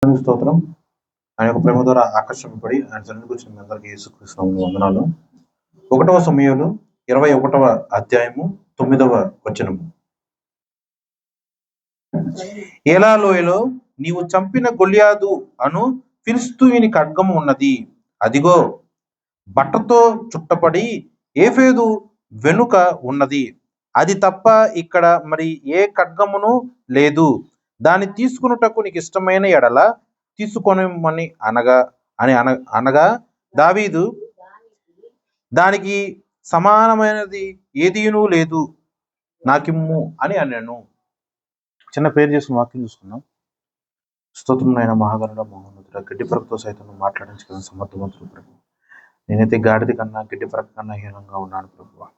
స్తోత్రం. ఆయన యొక్క ప్రేమ ద్వారా ఆకర్షింపబడి ఆయన సన్నిధికి వచ్చిన మీ అందరికీ యేసుక్రీస్తు నామములో వందనాలు. 1వ సమూయేలు 21వ అధ్యాయము 9వ వచనము. ఏలా లోయలో నీవు చంపిన గొల్యాదు అను ఫిలిష్తీయుని ఖడ్గము ఉన్నది. అదిగో బట్టతో చుట్టపడి ఏఫేదు వెనుక ఉన్నది. అది తప్ప ఇక్కడ మరి ఏ ఖడ్గమును లేదు. దాన్ని తీసుకున్నటకు నీకు ఇష్టమైన ఎడల తీసుకొనమని అనగా దావీదు దానికి సమానమైనది ఏదీనూ లేదు, నాకిమ్ము అని అన్నాను. చిన్న పేరు చేసుకుని వాక్యం చూసుకున్నాం. స్తోత్రం నాయన మహాగణుడ మహోన్నతుడ, గడ్డి పరకతో సైతం మాట్లాడించగలను సమర్థవంతుడు ప్రభు. నేనైతే గాడిద కన్నా గడ్డి పరక కన్నా హీనంగా ఉన్నాను ప్రభు.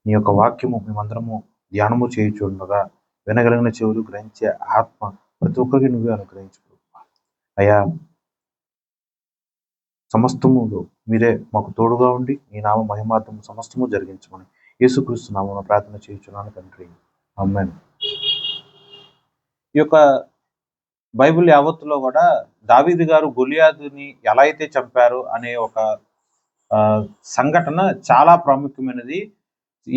నీ యొక్క వాక్యము మేమందరము ధ్యానము చేయుచుండగా వినగలిగిన చెవులు గ్రహించే ఆత్మ ప్రతి ఒక్కరికి నువ్వే అనుగ్రహించు ప్రభు. అయ్యా, సమస్తములో మీరే మాకు తోడుగా ఉండి నీ నామ మహిమార్థము సమస్తము జరిగించమని యేసుక్రీస్తు నామమున ప్రార్థన చేయుచున్నాను తండ్రి, ఆమేన్. ఈ యొక్క బైబిల్ యావత్తులో కూడా దావీదు గారు గొలియాదుని ఎలా అయితే చంపారు అనే ఒక సంఘటన చాలా ప్రాముఖ్యమైనది.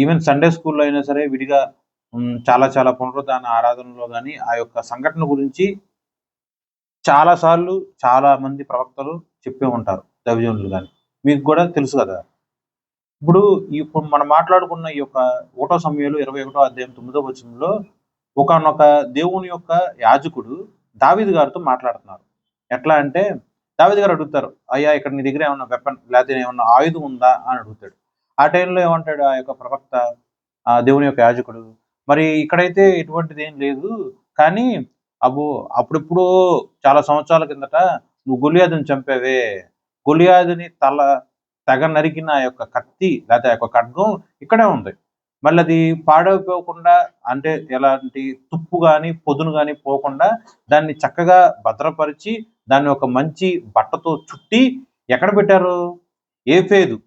ఈవెన్ సండే స్కూల్లో అయినా సరే విడిగా చాలా పునరుద్ధాన ఆరాధనలో కానీ ఆ యొక్క సంఘటన గురించి చాలాసార్లు చాలా మంది ప్రవక్తలు చెప్పే ఉంటారు, దైవజనులు కానీ. మీకు కూడా తెలుసు కదా. ఇప్పుడు మనం మాట్లాడుకున్న ఈ యొక్క 1వ సమూయేలు 21వ అధ్యాయం 9వ వచనంలో ఒకానొక దేవుని యొక్క యాజకుడు దావీదు గారితో మాట్లాడుతున్నారు. ఎట్లా అంటే దావీదు గారు అడుగుతారు, అయ్యా ఇక్కడ నీ దగ్గర ఏమన్నా వెపన్ లేకపోతే ఏమన్నా ఆయుధం ఉందా అని అడుగుతాడు. ఆ టైంలో ఏమంటాడు ఆ యొక్క ప్రవక్త, ఆ దేవుని యొక్క యాజకుడు, మరి ఇక్కడైతే ఎటువంటిది ఏం లేదు, కానీ అప్పుడెప్పుడో చాలా సంవత్సరాల కిందట నువ్వు గొలియాదుని చంపావే, గొలియాదుని తల తెగ నరికిన ఆ యొక్క కత్తి లేకపోతే ఆ యొక్క ఖడ్గం ఇక్కడే ఉంది. మళ్ళీ అది పాడైపోకుండా, అంటే ఎలాంటి తుప్పు కానీ పొదును కానీ పోకుండా దాన్ని చక్కగా భద్రపరిచి దాన్ని ఒక మంచి బట్టతో చుట్టి ఎక్కడ పెట్టారు? ఏఫేదు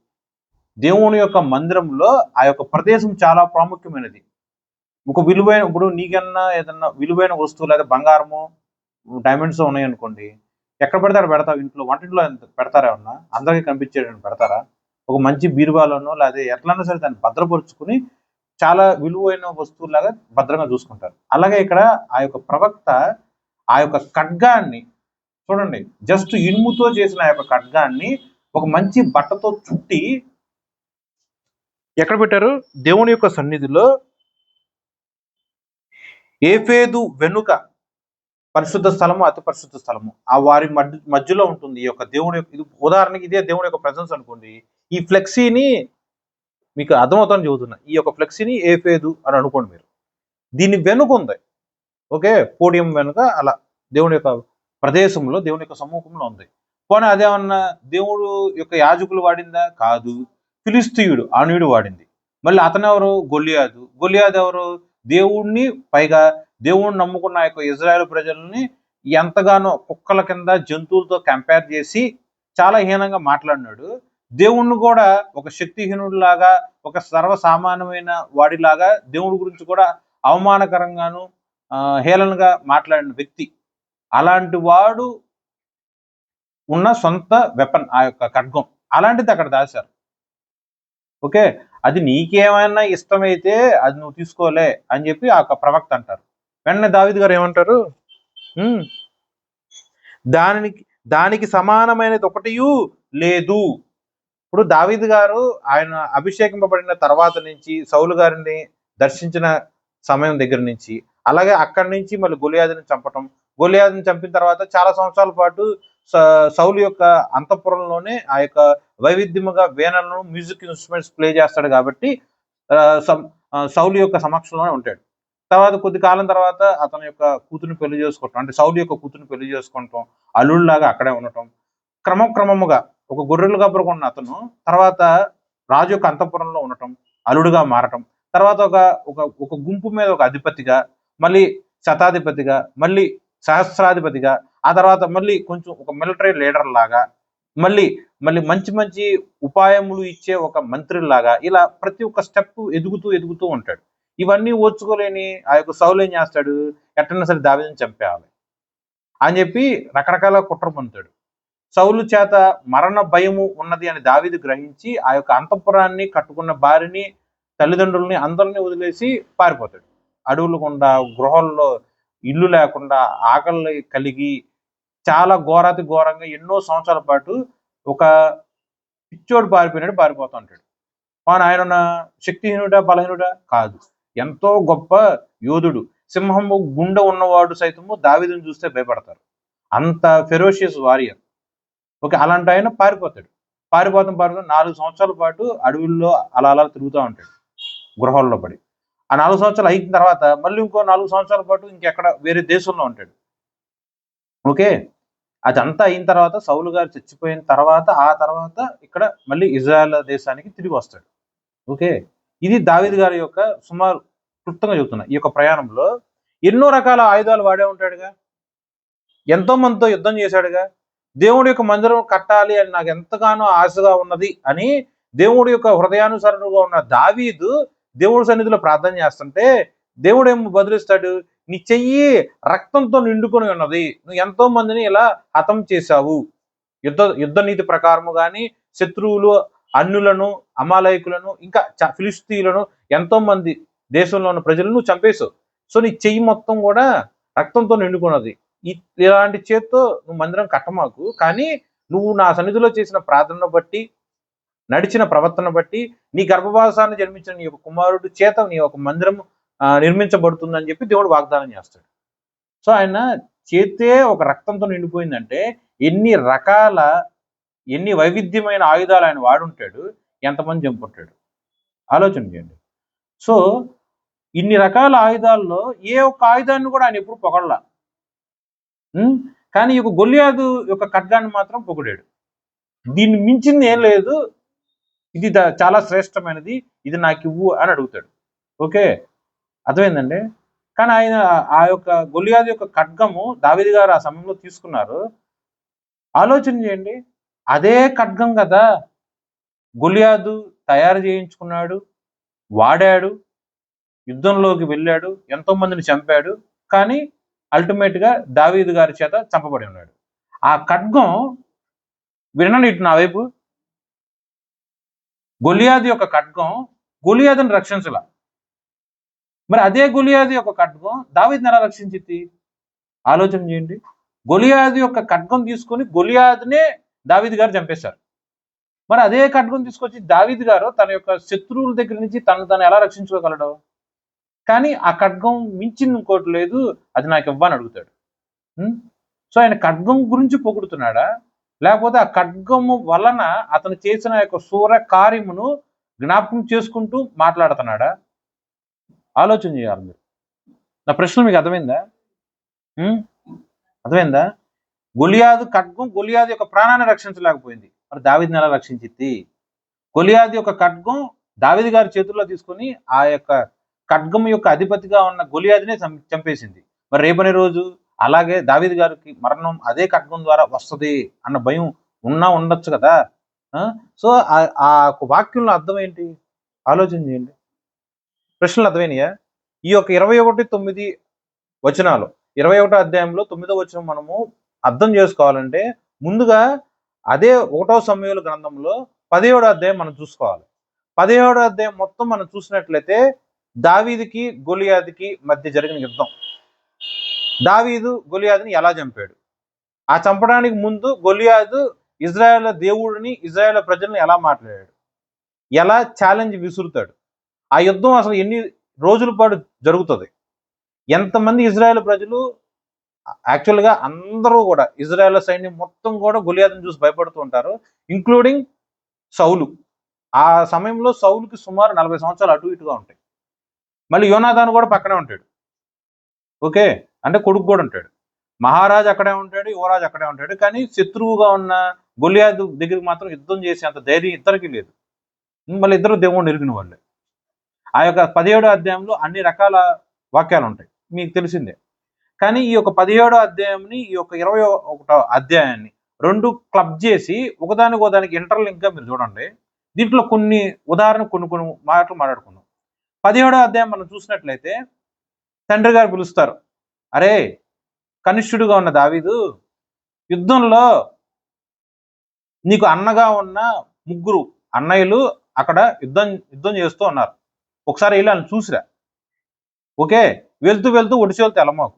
దేవుని యొక్క మందిరంలో. ఆ యొక్క ప్రదేశం చాలా ప్రాముఖ్యమైనది. ఒక విలువైన, ఇప్పుడు నీకన్నా ఏదన్నా విలువైన వస్తువు లేదా బంగారము డైమండ్స్ ఉన్నాయనుకోండి, ఎక్కడ పెడతారు? పెడతావు ఇంట్లో, వంటింట్లో పెడతారా? ఏమన్నా అందరికీ కనిపించేటట్టు పెడతారా? ఒక మంచి బీరువాలోనో లేదా ఎట్లన్నా సరే దాన్ని భద్రపరుచుకుని చాలా విలువైన వస్తువులాగా భద్రంగా చూసుకుంటారు. అలాగే ఇక్కడ ఆ యొక్క ప్రవక్త ఆ యొక్క ఖడ్గాన్ని చూడండి, జస్ట్ ఇనుముతో చేసిన ఆ యొక్క ఖడ్గాన్ని ఒక మంచి బట్టతో చుట్టి ఎక్కడ పెట్టారు? దేవుని యొక్క సన్నిధిలో ఏఫేదు వెనుక పరిశుద్ధ స్థలము, అతి పరిశుద్ధ స్థలము ఆ వారి మధ్యలో ఉంటుంది. ఈ యొక్క దేవుని, ఇది ఉదాహరణకి ఇదే దేవుని యొక్క ప్రెజెన్స్ అనుకోండి. ఈ ఫ్లెక్సీని మీకు అర్థమవుతాను చెబుతున్నా. ఈ యొక్క ఫ్లెక్సీని ఏఫేదు అని అనుకోండి మీరు. దీని వెనుక ఉంది, ఓకే, పోడియం వెనుక అలా దేవుని యొక్క ప్రదేశంలో దేవుని యొక్క సమ్ముఖంలో ఉంది. పోనీ అదేమన్నా దేవుడు యొక్క యాజకులు వాడిందా? కాదు, ఫిలిష్తీయుడు ఆనీయుడు వాడింది. మళ్ళీ అతనెవరు? గొలియాదు. గొలియాదు ఎవరు? దేవుణ్ణి, పైగా దేవుణ్ణి నమ్ముకున్న యొక్క ఇజ్రాయేల్ ప్రజల్ని ఎంతగానో కుక్కల కింద జంతువులతో కంపేర్ చేసి చాలా హీనంగా మాట్లాడినాడు. దేవుణ్ణి కూడా ఒక శక్తిహీనుడిలాగా, ఒక సర్వసామాన్యమైన వాడిలాగా దేవుడి గురించి కూడా అవమానకరంగాను హేళనగా మాట్లాడిన వ్యక్తి. అలాంటి వాడు ఉన్న సొంత వెపన్ ఆ యొక్క ఖడ్గం, అలాంటిది అక్కడ దాచారు. ఓకే, అది నీకేమైనా ఇష్టమైతే అది నువ్వు తీసుకోలే అని చెప్పి ఆ ప్రవక్త అంటారు. వెంటనే దావీదు గారు ఏమంటారు? దానికి సమానమైనది ఒకటియూ లేదు. ఇప్పుడు దావీదు గారు ఆయన అభిషేకింపబడిన తర్వాత నుంచి సౌలు గారిని దర్శించిన సమయం దగ్గర నుంచి, అలాగే అక్కడి నుంచి మళ్ళీ గొలియాదుని చంపటం, గొలియాదుని చంపిన తర్వాత చాలా సంవత్సరాల పాటు సౌలు యొక్క అంతఃపురంలోనే ఆ యొక్క వైవిధ్యముగా వీణలను, మ్యూజిక్ ఇన్స్ట్రుమెంట్స్ ప్లే చేస్తాడు కాబట్టి సౌలు యొక్క సమక్షంలోనే ఉంటాడు. తర్వాత కొద్ది కాలం తర్వాత అతని యొక్క కూతురుని పెళ్లి చేసుకోవటం, అంటే సౌలు యొక్క కూతురుని పెళ్లి చేసుకోవటం, అల్లుళ్ళలాగా అక్కడే ఉండటం, క్రమక్రమముగా ఒక గొర్రెలు గబ్బరకు ఉన్న అతను తర్వాత రాజు యొక్క అంతఃపురంలో ఉండటం, అల్లుడుగా మారటం, తర్వాత ఒక గుంపు మీద ఒక అధిపతిగా, మళ్ళీ శతాధిపతిగా, మళ్ళీ సహస్రాధిపతిగా, ఆ తర్వాత మళ్ళీ కొంచెం ఒక మిలిటరీ లీడర్ లాగా, మళ్ళీ మంచి ఉపాయములు ఇచ్చే ఒక మంత్రి లాగా, ఇలా ప్రతి ఒక్క స్టెప్ ఎదుగుతూ ఉంటాడు. ఇవన్నీ ఓర్చుకోలేని ఆ యొక్క సౌలు ఏం చేస్తాడు? ఎట్టన్నా సరే దావీదుని చంపేయాలి. అని చెప్పి రకరకాల కుట్ర పొందుతాడు. సౌలు చేత మరణ భయము ఉన్నది అని దావీదు గ్రహించి ఆ యొక్క అంతఃపురాన్ని, కట్టుకున్న భార్యని, తల్లిదండ్రుల్ని అందరినీ వదిలేసి పారిపోతాడు. అడవులు గుండా, గృహాల్లో ఇల్లు లేకుండా, ఆకలి కలిగి చాలా ఘోరాతి ఘోరంగా ఎన్నో సంవత్సరాల పాటు ఒక పిచ్చోడు పారిపోతూ ఉంటాడు. ఆయన శక్తిహీనుడా, బలహీనుడా కాదు, ఎంతో గొప్ప యోధుడు. సింహము గుండె ఉన్నవాడు సైతము దావీదుని చూస్తే భయపడతారు, అంత ఫెరోషియస్ వారియర్. ఓకే, అలాంటి ఆయన పారిపోతాడు. పారిపోతాం 4 సంవత్సరాల పాటు అడవుల్లో అలా తిరుగుతూ ఉంటాడు, గృహాల్లో పడి. ఆ 4 సంవత్సరాలు అయిన తర్వాత మళ్ళీ ఇంకో 4 సంవత్సరాల పాటు ఇంకెక్కడ వేరే దేశంలో ఉంటాడు. ఓకే, అదంతా అయిన తర్వాత సౌలు గారు చచ్చిపోయిన తర్వాత ఆ తర్వాత ఇక్కడ మళ్ళీ ఇజ్రాయెల్ దేశానికి తిరిగి వస్తాడు. ఓకే, ఇది దావీదు గారి యొక్క సుమారు క్లుప్తంగా చెబుతున్నా. ఈ యొక్క ప్రయాణంలో ఎన్నో రకాల ఆయుధాలు వాడే ఉంటాడుగా, ఎంతో మందితో యుద్ధం చేశాడుగా. దేవుడి యొక్క మందిరం కట్టాలి అని నాకు ఎంతగానో ఆశగా ఉన్నది అని దేవుడి యొక్క హృదయానుసరణగా ఉన్న దావీదు దేవుడి సన్నిధిలో ప్రార్థన చేస్తుంటే దేవుడు ఏమో బదులిస్తాడు, నీ చెయ్యి రక్తంతో నిండుకొని ఉన్నది, నువ్వు ఎంతో మందిని ఇలా హతం చేశావు, యుద్ధ నీతి ప్రకారము కానీ శత్రువులు, అన్యులను, అమాలయకులను, ఇంకా ఫిలిస్తీయులను, ఎంతో మంది దేశంలో ఉన్న ప్రజలను నువ్వు చంపేశావు. సో నీ చెయ్యి మొత్తం కూడా రక్తంతో నిండుకున్నది. ఇలాంటి చేత్తో నువ్వు మందిరం కట్టమాకు, కానీ నువ్వు నా సన్నిధిలో చేసిన ప్రార్థనను బట్టి, నడిచిన ప్రవర్తన బట్టి, నీ గర్భవాసాన్ని జన్మించిన నీ యొక్క కుమారుడు చేత నీ యొక్క మందిరం నిర్మించబడుతుందని చెప్పి దేవుడు వాగ్దానం చేస్తాడు. సో ఆయన చేతే ఒక రక్తంతో నిండిపోయిందంటే ఎన్ని వైవిధ్యమైన ఆయుధాలు ఆయన వాడుంటాడు, ఎంతమంది చంపుంటాడు ఆలోచన చేయండి. సో ఇన్ని రకాల ఆయుధాల్లో ఏ ఒక్క ఆయుధాన్ని కూడా ఆయన ఎప్పుడు పొగడలా. కానీ ఈ యొక్క గొల్లియాదు యొక్క ఖడ్గాన్ని మాత్రం పొగిడాడు. దీన్ని మించింది ఏం లేదు, ఇది చాలా శ్రేష్టమైనది, ఇది నాకు ఇవ్వు అని అడుగుతాడు. ఓకే, అర్థమైందండి. కానీ ఆయన ఆ యొక్క గొల్లియాదు యొక్క ఖడ్గము దావీదు గారు ఆ సమయంలో తీసుకున్నారు. ఆలోచన చేయండి, అదే ఖడ్గం కదా గొల్లియాదు తయారు చేయించుకున్నాడు, వాడాడు, యుద్ధంలోకి వెళ్ళాడు, ఎంతో మందిని చంపాడు, కానీ అల్టిమేట్గా దావీదు గారి చేత చంపబడి ఉన్నాడు. ఆ ఖడ్గం వినండి ఇటు నా వైపు, గొల్లియాదు యొక్క ఖడ్గం గొల్లియాదుని రక్షించలా. మరి అదే గొల్లియాదు యొక్క ఖడ్గం దావీదుని ఎలా రక్షించింది ఆలోచన చేయండి. గొల్లియాదు యొక్క ఖడ్గం తీసుకొని గొల్లియాదునే దావీదు గారు చంపేశారు. మరి అదే ఖడ్గం తీసుకొచ్చి దావీదు గారు తన యొక్క శత్రువుల దగ్గర నుంచి తను ఎలా రక్షించుకోగలడు? కానీ ఆ ఖడ్గం మించింది ఇంకోటి లేదు, అది నాకు ఇవ్వని అడుగుతాడు. సో ఆయన ఖడ్గం గురించి పొగుడుతున్నాడా, లేకపోతే ఆ ఖడ్గము వలన అతను చేసిన యొక్క శూర కార్యమును జ్ఞాపకం చేసుకుంటూ మాట్లాడుతున్నాడా? ఆలోచన చేయాలి మీరు. నా ప్రశ్న మీకు అర్థమైందా? అర్థమైందా? గొల్లియాదు ఖడ్గం గొల్లియాదు యొక్క ప్రాణాన్ని రక్షించలేకపోయింది, మరి దావీదుని ఎలా రక్షించింది? గొల్లియాదు యొక్క ఖడ్గం దావీదు గారి చేతుల్లో తీసుకొని ఆ యొక్క ఖడ్గం యొక్క అధిపతిగా ఉన్న గొల్లియాదునే చంపేసింది. మరి రేపనే రోజు అలాగే దావీదు గారికి మరణం అదే ఖడ్గం ద్వారా వస్తుంది అన్న భయం ఉండొచ్చు కదా. సో ఆ వాక్యంలో అర్థం ఏంటి ఆలోచన చేయండి. ప్రశ్నలు అర్థమైనయా? ఈ యొక్క 21:9 వచనాలు, 21వ అధ్యాయంలో 9వ వచనం మనము అర్థం చేసుకోవాలంటే ముందుగా అదే 1వ సమూయేలు గ్రంథంలో 17వ అధ్యాయం మనం చూసుకోవాలి. 17వ అధ్యాయం మొత్తం మనం చూసినట్లయితే దావీదుకి గొల్లియాదుకి మధ్య జరిగిన యుద్ధం. దావీదు గొల్లియాదుని ఎలా చంపాడు, ఆ చంపడానికి ముందు గొల్లియాదు ఇజ్రాయేల్ దేవుడిని, ఇజ్రాయేల్ ప్రజల్ని ఎలా మాట్లాడాడు, ఎలా ఛాలెంజ్ విసురుతాడు, ఆ యుద్ధం అసలు ఎన్ని రోజుల పాటు జరుగుతుంది, ఎంతమంది ఇజ్రాయేల్ ప్రజలు, యాక్చువల్గా అందరూ కూడా ఇజ్రాయేల్ సైన్యం మొత్తం కూడా గొల్లియాదుని చూసి భయపడుతూ ఉంటారు, ఇంక్లూడింగ్ సౌలు. ఆ సమయంలో సౌలుకి సుమారు 40 సంవత్సరాలు అటు ఇటుగా ఉంటాయి. మళ్ళీ యోనాదాను కూడా పక్కనే ఉంటాడు. ఓకే, అంటే కొడుకు కూడా ఉంటాడు. మహారాజు అక్కడే ఉంటాడు, యువరాజు అక్కడే ఉంటాడు. కానీ శత్రువుగా ఉన్న గొల్లియాదు దగ్గరికి మాత్రం యుద్ధం చేసే అంత ధైర్యం ఇద్దరికి లేదు. మళ్ళీ ఇద్దరు దేవుడిని ఎరిగిన వాళ్ళే. ఆ యొక్క 17వ అధ్యాయంలో అన్ని రకాల వాక్యాలు ఉంటాయి, మీకు తెలిసిందే. కానీ ఈ యొక్క 17వ అధ్యాయంని, ఈ యొక్క 21వ అధ్యాయాన్ని రెండు క్లబ్ చేసి ఒకదానికి ఇంటర్లింక్గా మీరు చూడండి. దీంట్లో కొన్ని మాటలు మాట్లాడుకుందాం. 17వ అధ్యాయం మనం చూసినట్లయితే తండ్రి గారు పిలుస్తారు, అరే కనిష్ఠుడుగా ఉన్న దావీదు యుద్ధంలో నీకు అన్నగా ఉన్న 3 అన్నయ్యలు అక్కడ యుద్ధం చేస్తూ ఉన్నారు. ఒకసారి వెళ్ళి వాళ్ళని చూసిరా. ఓకే, వెళ్తూ వెళ్తూ ఒడిసేలతో వెళ్ళమాకు.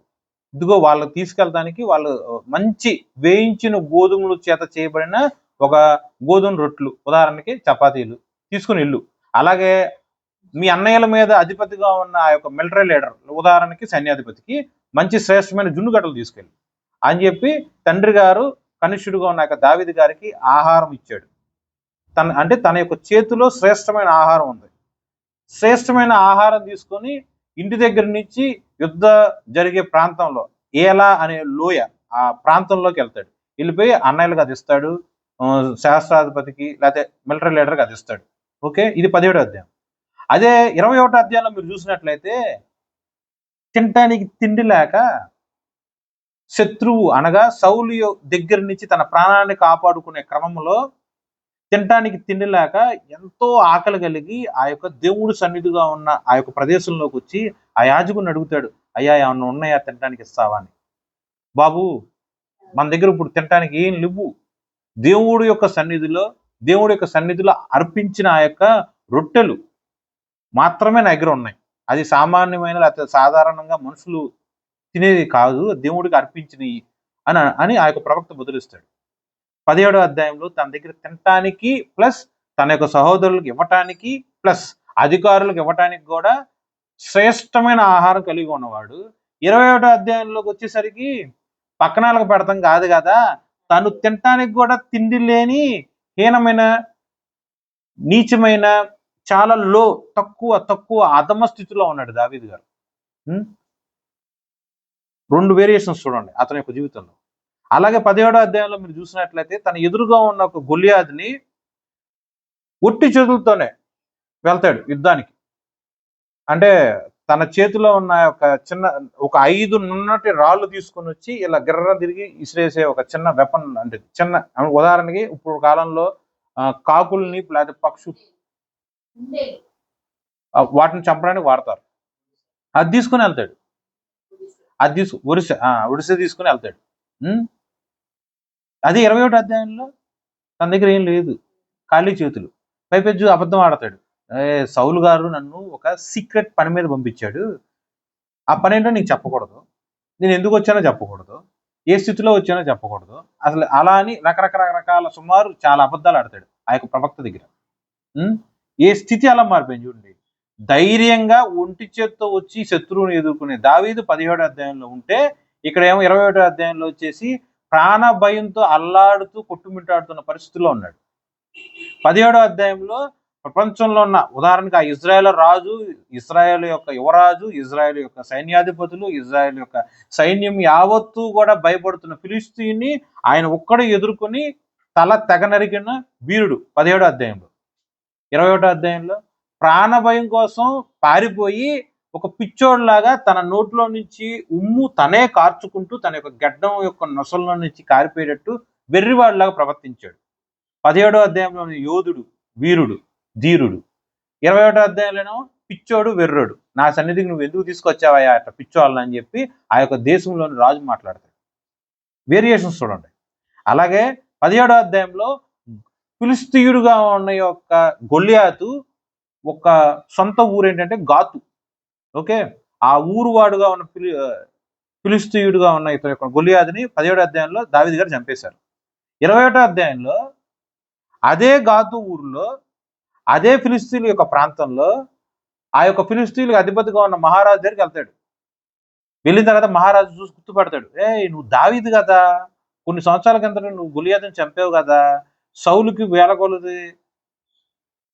ఇదిగో వాళ్ళకి తీసుకెళ్ళడానికి వాళ్ళు మంచి వేయించిన గోధుమలు చేత చేయబడిన ఒక గోధుమ రొట్లు, ఉదాహరణకి చపాతీలు తీసుకుని వెళ్ళు. అలాగే మీ అన్నయ్యల మీద అధిపతిగా ఉన్న ఆ యొక్క మిలిటరీ లీడర్, ఉదాహరణకి సైన్యాధిపతికి మంచి శ్రేష్టమైన జున్ను గడ్డలు తీసుకెళ్ళి అని చెప్పి తండ్రి గారు కనిష్ఠుడుగా ఉన్న దావీదు గారికి ఆహారం ఇచ్చాడు. తన యొక్క చేతిలో శ్రేష్టమైన ఆహారం ఉంది. శ్రేష్టమైన ఆహారం తీసుకొని ఇంటి దగ్గర నుంచి యుద్ధ జరిగే ప్రాంతంలో ఏలా అనే లోయ ఆ ప్రాంతంలోకి వెళ్తాడు. వెళ్ళిపోయి అన్నయ్యలకు అది ఇస్తాడు, శాస్త్రాధిపతికి లేకపోతే మిలిటరీ లీడర్కి అది ఇస్తాడు. ఓకే, ఇది 17వ అధ్యాయం. అదే 21వ అధ్యాయంలో మీరు చూసినట్లయితే తినటానికి తిండి లేక శత్రువు అనగా సౌలు దగ్గర నుంచి తన ప్రాణాన్ని కాపాడుకునే క్రమంలో తినటానికి తిండి లేక ఎంతో ఆకలి కలిగి ఆ యొక్క దేవుడు సన్నిధిగా ఉన్న ఆ యొక్క ప్రదేశంలోకి వచ్చి ఆ యాజకుని అడుగుతాడు, అయ్యా ఏమన్నా ఉన్నాయా తినటానికి ఇస్తావా అని. బాబు మన దగ్గర ఇప్పుడు తినటానికి ఏం లేవు, దేవుడి యొక్క సన్నిధిలో అర్పించిన ఆ యొక్క రొట్టెలు మాత్రమే నా దగ్గర ఉన్నాయి. అది సామాన్యమైన లేకపోతే సాధారణంగా మనుషులు తినేది కాదు, దేవుడికి అర్పించినవి అని ఆ యొక్క ప్రవక్త బదులిస్తాడు. 17వ అధ్యాయంలో తన దగ్గర తినటానికి ప్లస్ తన యొక్క సహోదరులకు ఇవ్వటానికి ప్లస్ అధికారులకు ఇవ్వటానికి కూడా శ్రేష్టమైన ఆహారం కలిగి ఉన్నవాడు 21వ అధ్యాయంలోకి వచ్చేసరికి పక్కనాలకు పెడతాం కాదు కదా, తను తినటానికి కూడా తిండి లేని హీనమైన నీచమైన చాలా తక్కువ అధమ స్థితిలో ఉన్నాడు దావీదు గారు. 2 వేరియేషన్స్ చూడండి అతని యొక్క జీవితంలో. అలాగే 17వ అధ్యాయంలో మీరు చూసినట్లయితే తన ఎదురుగా ఉన్న ఒక గొలియాదుని ఒట్టి చేతులతోనే వెళ్తాడు యుద్ధానికి. అంటే తన చేతిలో ఉన్న ఒక 5 నున్నటి రాళ్ళు తీసుకొని వచ్చి ఇలా గిర్ర తిరిగి ఇసిరేసే ఒక చిన్న వెపన్, అంటే చిన్న ఉదాహరణకి ఇప్పుడు కాలంలో కాకుల్ని లేకపోతే పక్షు వాటిని చంపడానికి వాడతారు. అది తీసుకుని వెళ్తాడు. ఒడిశా తీసుకుని వెళ్తాడు. అదే 21వ అధ్యాయంలో తన దగ్గర ఏం లేదు, ఖాళీ చేతులు. పైపెచ్చు అబద్ధం ఆడతాడు. సౌలు గారు నన్ను ఒక సీక్రెట్ పని మీద పంపించాడు, ఆ పని ఏంటో నీకు చెప్పకూడదు, నేను ఎందుకు వచ్చానో చెప్పకూడదు, ఏ స్థితిలో వచ్చానో చెప్పకూడదు, అసలు అలా అని రకరకాల సుమారు చాలా అబద్ధాలు ఆడతాడు ఆ యొక్క ప్రవక్త దగ్గర. ఏ స్థితి అలా మారిపోయింది చూడండి. ధైర్యంగా ఒంటి చేత్తో వచ్చి శత్రువుని ఎదుర్కొనే దావీదు 17వ అధ్యాయంలో ఉంటే, ఇక్కడ ఏమో 21వ అధ్యాయంలో వచ్చేసి ప్రాణ భయంతో అల్లాడుతూ కొట్టుమిట్టాడుతున్న పరిస్థితుల్లో ఉన్నాడు. 17వ అధ్యాయంలో ప్రపంచంలో ఉన్న ఉదాహరణకు ఆ ఇజ్రాయేల్ రాజు, ఇజ్రాయేల్ యొక్క యువరాజు, ఇజ్రాయేల్ యొక్క సైన్యాధిపతులు, ఇజ్రాయేల్ యొక్క సైన్యం యావత్తు కూడా భయపడుతున్న ఫిలిష్తీయుని ఆయన ఒక్కడే ఎదుర్కొని తల తెగ నరికిన వీరుడు 17వ అధ్యాయంలో. 21వ అధ్యాయంలో ప్రాణభయం కోసం పారిపోయి ఒక పిచ్చోడ్లాగా తన నోట్లో నుంచి ఉమ్ము తనే కార్చుకుంటూ తన యొక్క గడ్డం యొక్క నొసల్లో నుంచి కారిపోయేటట్టు వెర్రివాడిలాగా ప్రవర్తించాడు. 17వ అధ్యాయంలోని యోధుడు, వీరుడు, ధీరుడు. 21వ అధ్యాయంలో పిచ్చోడు, వెర్రోడు. నా సన్నిధికి నువ్వు ఎందుకు తీసుకొచ్చావయ్యా అట్లా పిచ్చోళ్ళని అని చెప్పి ఆ యొక్క దేశంలోని రాజు మాట్లాడతాడు. వేరియేషన్స్ చూడండి. అలాగే 17వ అధ్యాయంలో ఫిలిష్తీయుడుగా ఉన్న యొక్క గొల్లియాతు ఒక సొంత ఊరు ఏంటంటే గాతు. ఓకే, ఆ ఊరు వాడుగా ఉన్న ఫిలిష్తీయుడుగా ఉన్న ఇతని యొక్క గొల్లియాతుని 17వ అధ్యాయంలో దావీదు గారు చంపేశారు. 21వ అధ్యాయంలో అదే గాతు ఊరిలో అదే ఫిలిష్తీయుల యొక్క ప్రాంతంలో ఆ యొక్క ఫిలిష్తీయులకు అధిపతిగా ఉన్న మహారాజు దగ్గరికి వెళ్తాడు. వెళ్ళిన తర్వాత మహారాజు చూసి గుర్తుపడతాడు, నువ్వు దావీదు కదా, కొన్ని సంవత్సరాల కింద నువ్వు గొల్లియాతుని చంపావు కదా, సౌలుకి 1000 కొలది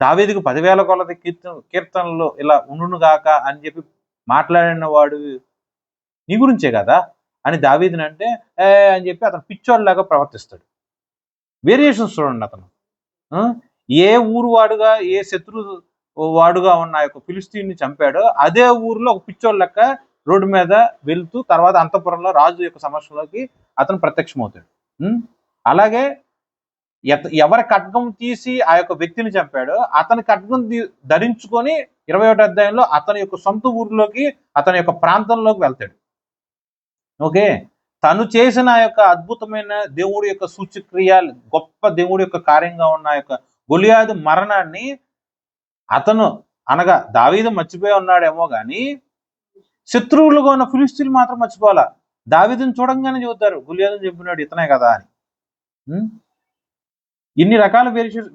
దావీదుకు 10,000 కొలది కీర్తనలు ఇలా ఉండును గాక అని చెప్పి మాట్లాడిన వాడు నీ గురించే కదా అని దావీదుని అంటే అని చెప్పి అతను పిచ్చోళ్ళలాగా ప్రవర్తిస్తాడు. వేరియేషన్స్ చూడండి. అతను ఏ ఊరు వాడుగా, ఏ శత్రు వాడుగా ఉన్న యొక్క ఫిలిష్తీయుని చంపాడో అదే ఊరిలో ఒక పిచ్చోళ్ళ లెక్క రోడ్డు మీద వెళ్తూ తర్వాత అంతఃపురంలో రాజు యొక్క సమస్యలోకి అతను ప్రత్యక్షమవుతాడు. అలాగే ఎవరి ఖడ్గం తీసి ఆ యొక్క వ్యక్తిని చంపాడో అతని ఖడ్గం ధరించుకొని 21వ అధ్యాయంలో అతని యొక్క సొంత ఊరిలోకి, అతని యొక్క ప్రాంతంలోకి వెళ్తాడు. ఓకే, తను చేసిన ఆ యొక్క అద్భుతమైన దేవుడి యొక్క సూచక్రియ, గొప్ప దేవుడి యొక్క కార్యంగా ఉన్న ఆ యొక్క గొలియాదు మరణాన్ని అతను అనగా దావీదు మర్చిపోయి ఉన్నాడేమో కానీ శత్రువులుగా ఉన్న ఫిలిస్తీన్లు మాత్రం మర్చిపోవాలా. దావీదుని చూడంగానే చెబుతారు గొలియాదుని చంపినాడు ఇతనే కదా అని. ఇన్ని రకాల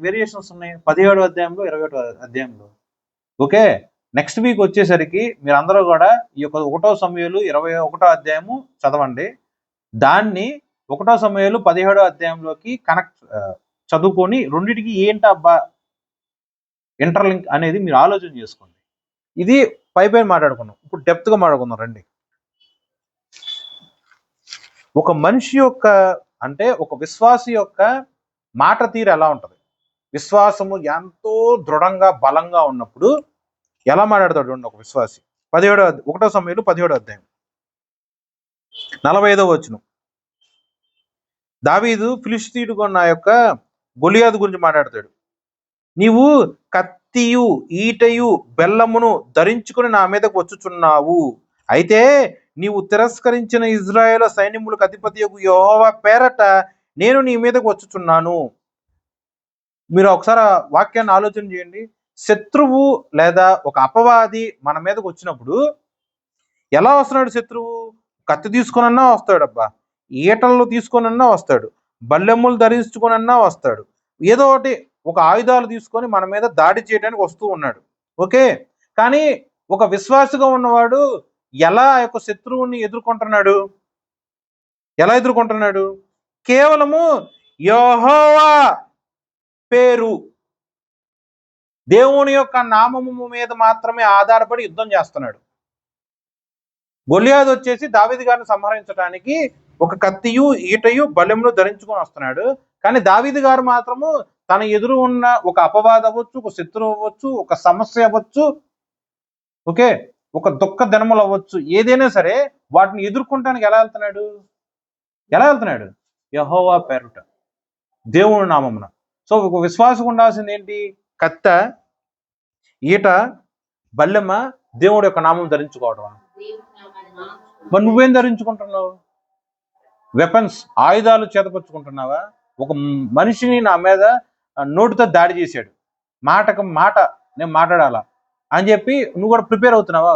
వేరియేషన్స్ ఉన్నాయి 17వ అధ్యాయంలో 21వ అధ్యాయంలో. ఓకే, నెక్స్ట్ వీక్ వచ్చేసరికి మీరందరూ కూడా ఈ యొక్క 1వ సమూయేలు 21వ అధ్యాయము చదవండి. దాన్ని 1వ సమూయేలు 17వ అధ్యాయంలోకి చదువుకొని రెండింటికి ఏంటబ్బా ఇంటర్లింక్ అనేది మీరు ఆలోచన చేసుకోండి. ఇది పైన మాట్లాడుకున్నాం, ఇప్పుడు డెప్త్గా మాట్లాడుకుందాం రండి. ఒక మనిషి యొక్క అంటే ఒక విశ్వాసి యొక్క మాట తీరు ఎలా ఉంటుంది? విశ్వాసము ఎంతో దృఢంగా బలంగా ఉన్నప్పుడు ఎలా మాట్లాడతాడు చూడండి ఒక విశ్వాసి. 1వ సమూయేలు 17వ అధ్యాయం 45వ వచనం. దావీదు ఫిలిష్తీయుడుగా ఉన్న యొక్క గొలియాదు గురించి మాట్లాడతాడు. నీవు కత్తియు ఈటయు బెల్లమును ధరించుకుని నా మీదకు వచ్చుచున్నావు. అయితే నీవు తిరస్కరించిన ఇజ్రాయేలు సైన్యములకు అధిపతియగు యెహోవా పేరట నేను నీ మీదకు వచ్చుచున్నాను. మీరు ఒకసారి వాక్యాన్ని ఆలోచన చేయండి. శత్రువు లేదా ఒక అపవాది మన మీదకి వచ్చినప్పుడు ఎలా వస్తున్నాడు? శత్రువు కత్తి తీసుకునన్నా వస్తాడు, అబ్బా ఈటలను తీసుకొనన్నా వస్తాడు, బల్లెమ్ములు ధరించుకునన్నా వస్తాడు, ఏదో ఒకటి ఒక ఆయుధాలు తీసుకొని మన మీద దాడి చేయడానికి వస్తూ ఉన్నాడు. ఓకే, కానీ ఒక విశ్వాసిగా ఉన్నవాడు ఎలా ఆ యొక్క శత్రువుని ఎదుర్కొంటున్నాడు? ఎలా ఎదుర్కొంటున్నాడు? కేవలము యెహోవా పేరు, దేవుని యొక్క నామము మీద మాత్రమే ఆధారపడి యుద్ధం చేస్తున్నాడు. గొలియాదు వచ్చేసి దావీదు గారిని సంహరించడానికి ఒక కత్తియు ఈటయు బలెమును ధరించుకొని వస్తున్నాడు. కానీ దావీదు గారు మాత్రము తన ఎదురు ఉన్న ఒక అపవాదం అవ్వచ్చు, ఒక శత్రువు అవ్వచ్చు, ఒక సమస్య అవ్వచ్చు, ఓకే, ఒక దుఃఖ దినములు అవ్వచ్చు, ఏదైనా సరే వాటిని ఎదుర్కొంటానికి ఎలా వెళ్తున్నాడు? యెహోవా పేరుట, దేవుని నామమున. సో ఒక విశ్వాసం ఉండాల్సింది ఏంటి? కత్త, ఈట, బల్లెమ్మ, దేవుడి యొక్క నామం ధరించుకోవడం. మరి నువ్వేం ధరించుకుంటున్నావు? వెపన్స్, ఆయుధాలు చేతపరుచుకుంటున్నావా? ఒక మనిషిని నా మీద నోటితో దాడి చేశాడు, మాటకు మాట నేను మాట్లాడాలా అని చెప్పి నువ్వు కూడా ప్రిపేర్ అవుతున్నావా?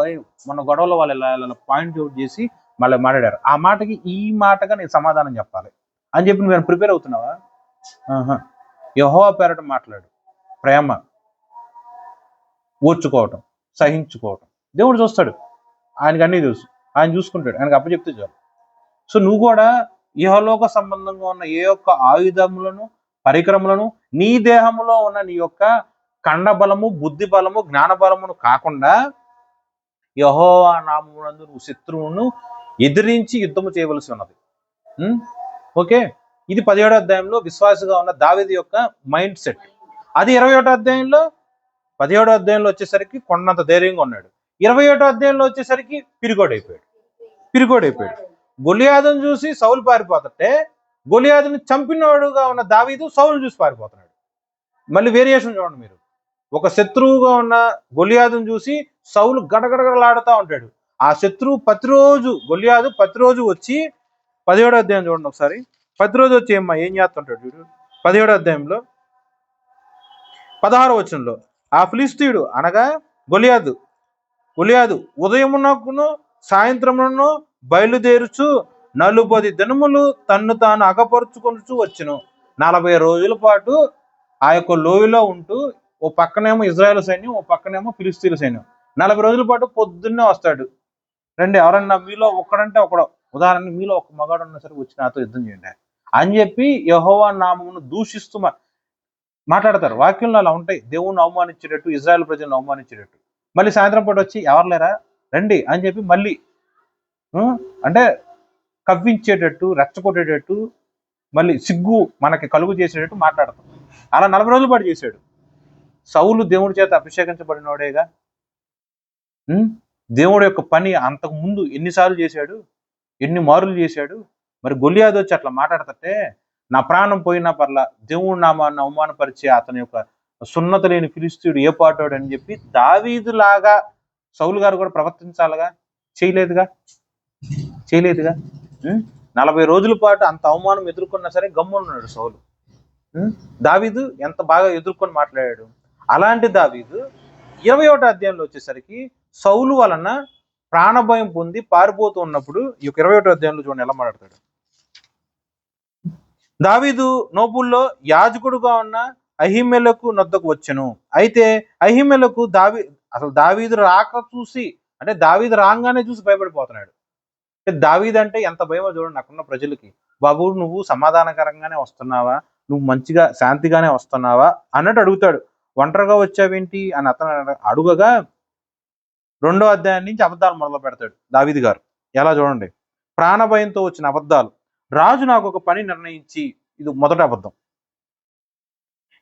మన గొడవలో వాళ్ళు ఇలా పాయింట్ అవుట్ చేసి మళ్ళీ మాట్లాడారు, ఆ మాటకి ఈ మాటగా నేను సమాధానం చెప్పాలి అని చెప్పి నువ్వు ప్రిపేర్ అవుతున్నావా? యెహోవా పేరట మాట్లాడు. ప్రేమ, ఓర్చుకోవటం, సహించుకోవటం. దేవుడు చూస్తాడు, ఆయనకు అన్నీ తెలుసు, ఆయన చూసుకుంటాడు, ఆయనకు అప్పచెప్తే చాలు. సో నువ్వు కూడా ఇహలోక సంబంధంగా ఉన్న ఏ యొక్క ఆయుధములను, పరికరములను నీ దేహంలో ఉన్న నీ యొక్క కండబలము, బుద్ధి బలము, జ్ఞాన బలమును కాకుండా యెహోవా నామమునందు నువ్వు శత్రువును ఎదిరించి యుద్ధము చేయవలసి ఉన్నది. ఓకే, ఇది 17వ అధ్యాయంలో విశ్వాసిగా ఉన్న దావీదు యొక్క మైండ్ సెట్. అది 21వ అధ్యాయంలో 17వ అధ్యాయంలో వచ్చేసరికి కొండంత ధైర్యంగా ఉన్నాడు. 21వ అధ్యాయంలో వచ్చేసరికి పిరికోడైపోయాడు. గొలియాదును చూసి సౌలు పారిపోతుంటే గొలియాదుని చంపినవాడుగా ఉన్న దావీదు సౌలు చూసి పారిపోతున్నాడు. మళ్ళీ వేరియేషన్ చూడండి మీరు. ఒక శత్రువుగా ఉన్న గొలియాదును చూసి సౌలు గడగడగడలాడుతూ ఉంటాడు. ఆ శత్రువు గొలియాదు ప్రతిరోజు వచ్చి 17వ అధ్యాయం చూడండి ఒకసారి. ప్రతిరోజు వచ్చి ఏం చేస్తుంటాడు చూడు. 17వ అధ్యాయంలో 16వ వచనంలో ఆ ఫిలిష్తీయుడు అనగా గొలియాదు ఉదయమునకును సాయంత్రమును బయలుదేరుచు 40 దినములు తన్ను తాను అగపరుచుకొనుచు వచ్చును. 40 రోజుల పాటు ఆ యొక్క లోయలో ఉంటూ, ఓ పక్కనేమో ఇజ్రాయేల్ సైన్యం, ఓ పక్కనేమో ఫిలిస్తీన్ల సైన్యం. 40 రోజుల పాటు పొద్దున్నే వస్తాడు. రండి, ఎవరన్నా మీలో ఒక్కడంటే ఒకడు, ఉదాహరణ మీలో ఒక మగాడు ఉన్నా సరే వచ్చి నాతో యుద్ధం చేయండి అని చెప్పి యెహోవా నామమును దూషిస్తూ మాట్లాడతారు. వాక్యంలో అలా ఉంటాయి. దేవుణ్ణి అవమానించేటట్టు, ఇజ్రాయేల్ ప్రజలను అవమానించేటట్టు. మళ్ళీ సాయంత్రం పాటు వచ్చి ఎవరు లేరా రండి అని చెప్పి మళ్ళీ అంటే కవ్వించేటట్టు, రెచ్చగొట్టేటట్టు, మళ్ళీ సిగ్గు మనకి కలుగు చేసేటట్టు మాట్లాడతాం. అలా 40 రోజుల పాటు చేశాడు. సౌలు దేవుడి చేత అభిషేకించబడినోడేగా. దేవుడి యొక్క పని అంతకు ముందు ఎన్నిసార్లు చేశాడు, ఎన్ని మారులు చేశాడు. మరి గొలియాదు వచ్చి అట్లా మాట్లాడతంటే నా ప్రాణం పోయినా పర్లా, దేవుడి నామాన్ని అవమానపరిచే అతని యొక్క సున్నత లేని ఫిలిస్తీయుడు ఏ పాటోడు అని చెప్పి దావీదు లాగా సౌలు గారు కూడా ప్రవర్తించాలిగా. చేయలేదుగా. 40 రోజుల పాటు అంత అవమానం ఎదుర్కొన్నా సరే గమ్మున్నాడు సౌలు. దావీదు ఎంత బాగా ఎదుర్కొని మాట్లాడాడు. అలాంటి దావీదు 21వ అధ్యాయంలో వచ్చేసరికి సౌలు వలన ప్రాణభయం పొంది పారిపోతూ ఉన్నప్పుడు ఈ 21వ అధ్యాయంలో చూడండి ఎలా మాట్లాడతాడు. దావీదు నోబుల్లో యాజకుడుగా ఉన్న అహీమెలకు నొద్దకు వచ్చెను. అయితే అహీమెలకు దావీదు రాక చూసి, అంటే దావీదు రాగానే చూసి భయపడిపోతున్నాడు. దావీదు అంటే ఎంత భయమో చూడండి నాకున్న ప్రజలకి. బాబు నువ్వు సమాధానకరంగానే వస్తున్నావా, నువ్వు మంచిగా శాంతిగానే వస్తున్నావా అన్నట్టు అడుగుతాడు. ఒంటరిగా వచ్చావేంటి అని అతను అడుగగా 2వ అధ్యాయం నుంచి అబద్ధాలు మొదలు పెడతాడు దావీదు గారు. ఎలా చూడండి, ప్రాణభయంతో వచ్చిన అబద్ధాలు. రాజు నాకు ఒక పని నిర్ణయించి, ఇది మొదటి అబద్ధం,